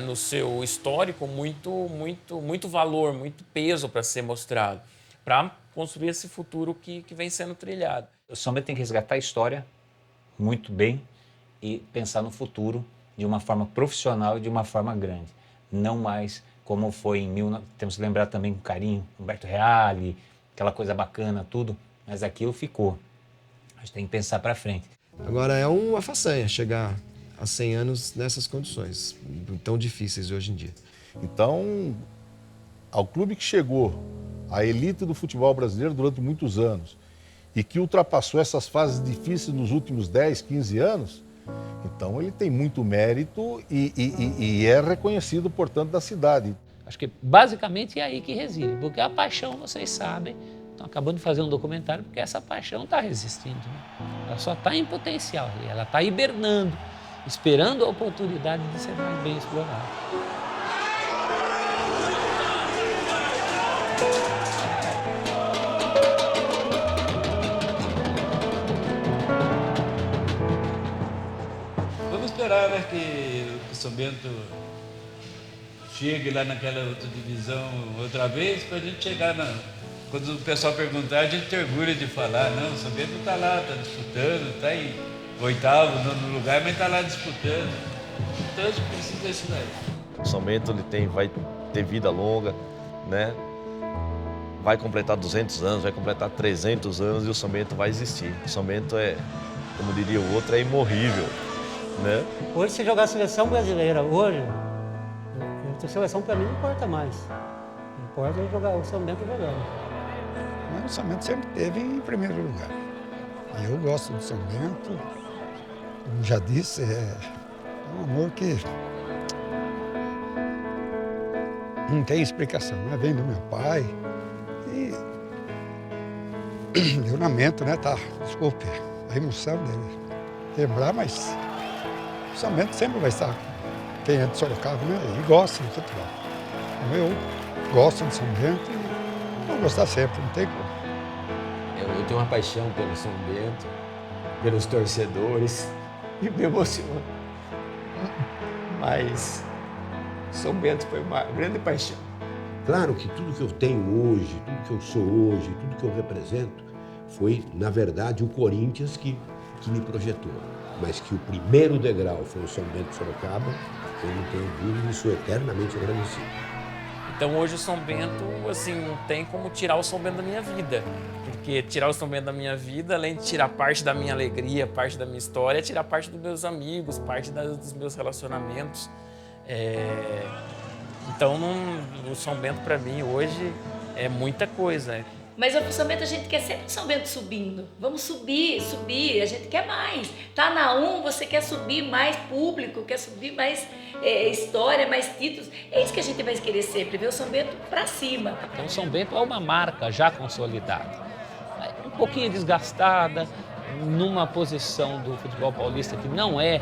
No seu histórico, muito valor, muito peso para ser mostrado. Para construir esse futuro que vem sendo trilhado. O São Bento tem que resgatar a história muito bem e pensar no futuro de uma forma profissional e de uma forma grande. Não mais como foi temos que lembrar também com carinho, Humberto Reale, aquela coisa bacana, tudo, mas aquilo ficou. A gente tem que pensar para frente. Agora é uma façanha chegar a 100 anos nessas condições tão difíceis hoje em dia. Então, ao clube que chegou à elite do futebol brasileiro durante muitos anos, e que ultrapassou essas fases difíceis nos últimos 10, 15 anos, então ele tem muito mérito e é reconhecido, portanto, da cidade. Acho que basicamente é aí que reside, porque a paixão, vocês sabem, estão acabando de fazer um documentário, porque essa paixão está resistindo, né? Ela só está em potencial, ela está hibernando, esperando a oportunidade de ser mais bem explorada. Esperar, né, que o São Bento chegue lá naquela outra divisão outra vez, para a gente chegar quando o pessoal perguntar, a gente tem orgulho de falar, não, o São Bento está lá, está disputando, está em 8º, 9º lugar, mas está lá disputando. Então a gente precisa disso daí. O São Bento vai ter vida longa, né? Vai completar 200 anos, vai completar 300 anos e o São Bento vai existir. O São Bento como diria o outro, é imorrível. Né? Hoje, se jogar a seleção brasileira hoje, a seleção para mim não importa mais. Importa jogar o São Bento jogando. Mas o São Bento sempre esteve em primeiro lugar. E eu gosto do São Bento. Como já disse, é um amor que não tem explicação, né? Vem do meu pai. E eu lamento, né? Desculpe a emoção dele lembrar, mas o São Bento sempre vai estar, quem é de Sorocaba, né? E gosta de futebol. Eu gosto de São Bento e vou gostar sempre, não tem como. Eu tenho uma paixão pelo São Bento, pelos torcedores, e me emociono. Mas São Bento foi uma grande paixão. Claro que tudo que eu tenho hoje, tudo que eu sou hoje, tudo que eu represento, foi, na verdade, o Corinthians que me projetou. Mas que o primeiro degrau foi o São Bento de Sorocaba, eu não tenho dúvida e sou eternamente agradecido. Então hoje o São Bento, assim, não tem como tirar o São Bento da minha vida. Porque tirar o São Bento da minha vida, além de tirar parte da minha alegria, parte da minha história, é tirar parte dos meus amigos, parte dos meus relacionamentos. Então o São Bento para mim hoje é muita coisa. Mas o São Bento, a gente quer sempre o São Bento subindo. Vamos subir, a gente quer mais. Tá na 1, você quer subir mais público, quer subir mais história, mais títulos. É isso que a gente vai querer sempre, ver o São Bento para cima. Então, o São Bento é uma marca já consolidada, um pouquinho desgastada, numa posição do futebol paulista que não é,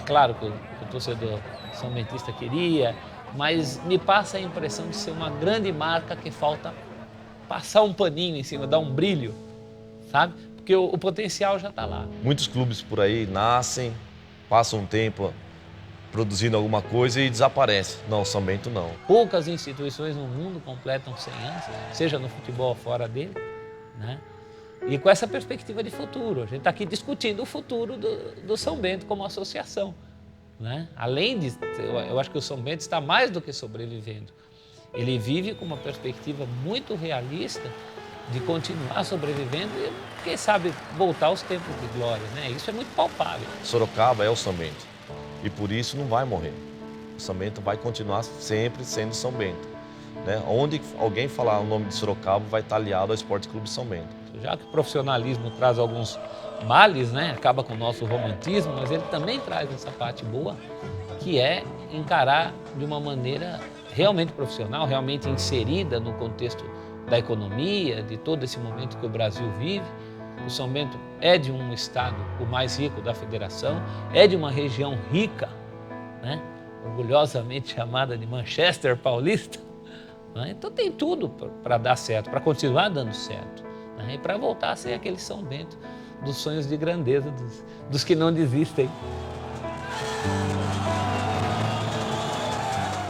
claro que o torcedor são bentista queria, mas me passa a impressão de ser uma grande marca que falta passar um paninho em cima, dar um brilho, sabe? Porque o potencial já está lá. Muitos clubes por aí nascem, passam um tempo produzindo alguma coisa e desaparecem. Não, São Bento não. Poucas instituições no mundo completam 100 anos, seja no futebol ou fora dele, né? E com essa perspectiva de futuro. A gente está aqui discutindo o futuro do São Bento como associação, né? Além de, eu acho que o São Bento está mais do que sobrevivendo. Ele vive com uma perspectiva muito realista de continuar sobrevivendo e, quem sabe, voltar aos tempos de glória, né? Isso é muito palpável. Sorocaba é o São Bento e por isso não vai morrer. O São Bento vai continuar sempre sendo São Bento, né? Onde alguém falar o nome de Sorocaba vai estar aliado ao Esporte Clube São Bento. Já que o profissionalismo traz alguns males, né? Acaba com o nosso romantismo, mas ele também traz essa parte boa, que é encarar de uma maneira realmente profissional, realmente inserida no contexto da economia, de todo esse momento que o Brasil vive. O São Bento é de um estado o mais rico da federação, é de uma região rica, né? Orgulhosamente chamada de Manchester Paulista, né? Então tem tudo para dar certo, para continuar dando certo, né? E para voltar a ser aquele São Bento dos sonhos de grandeza, dos que não desistem.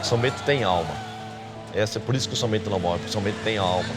São Bento tem alma. Por isso que o São Bento não morre, porque o São Bento tem alma.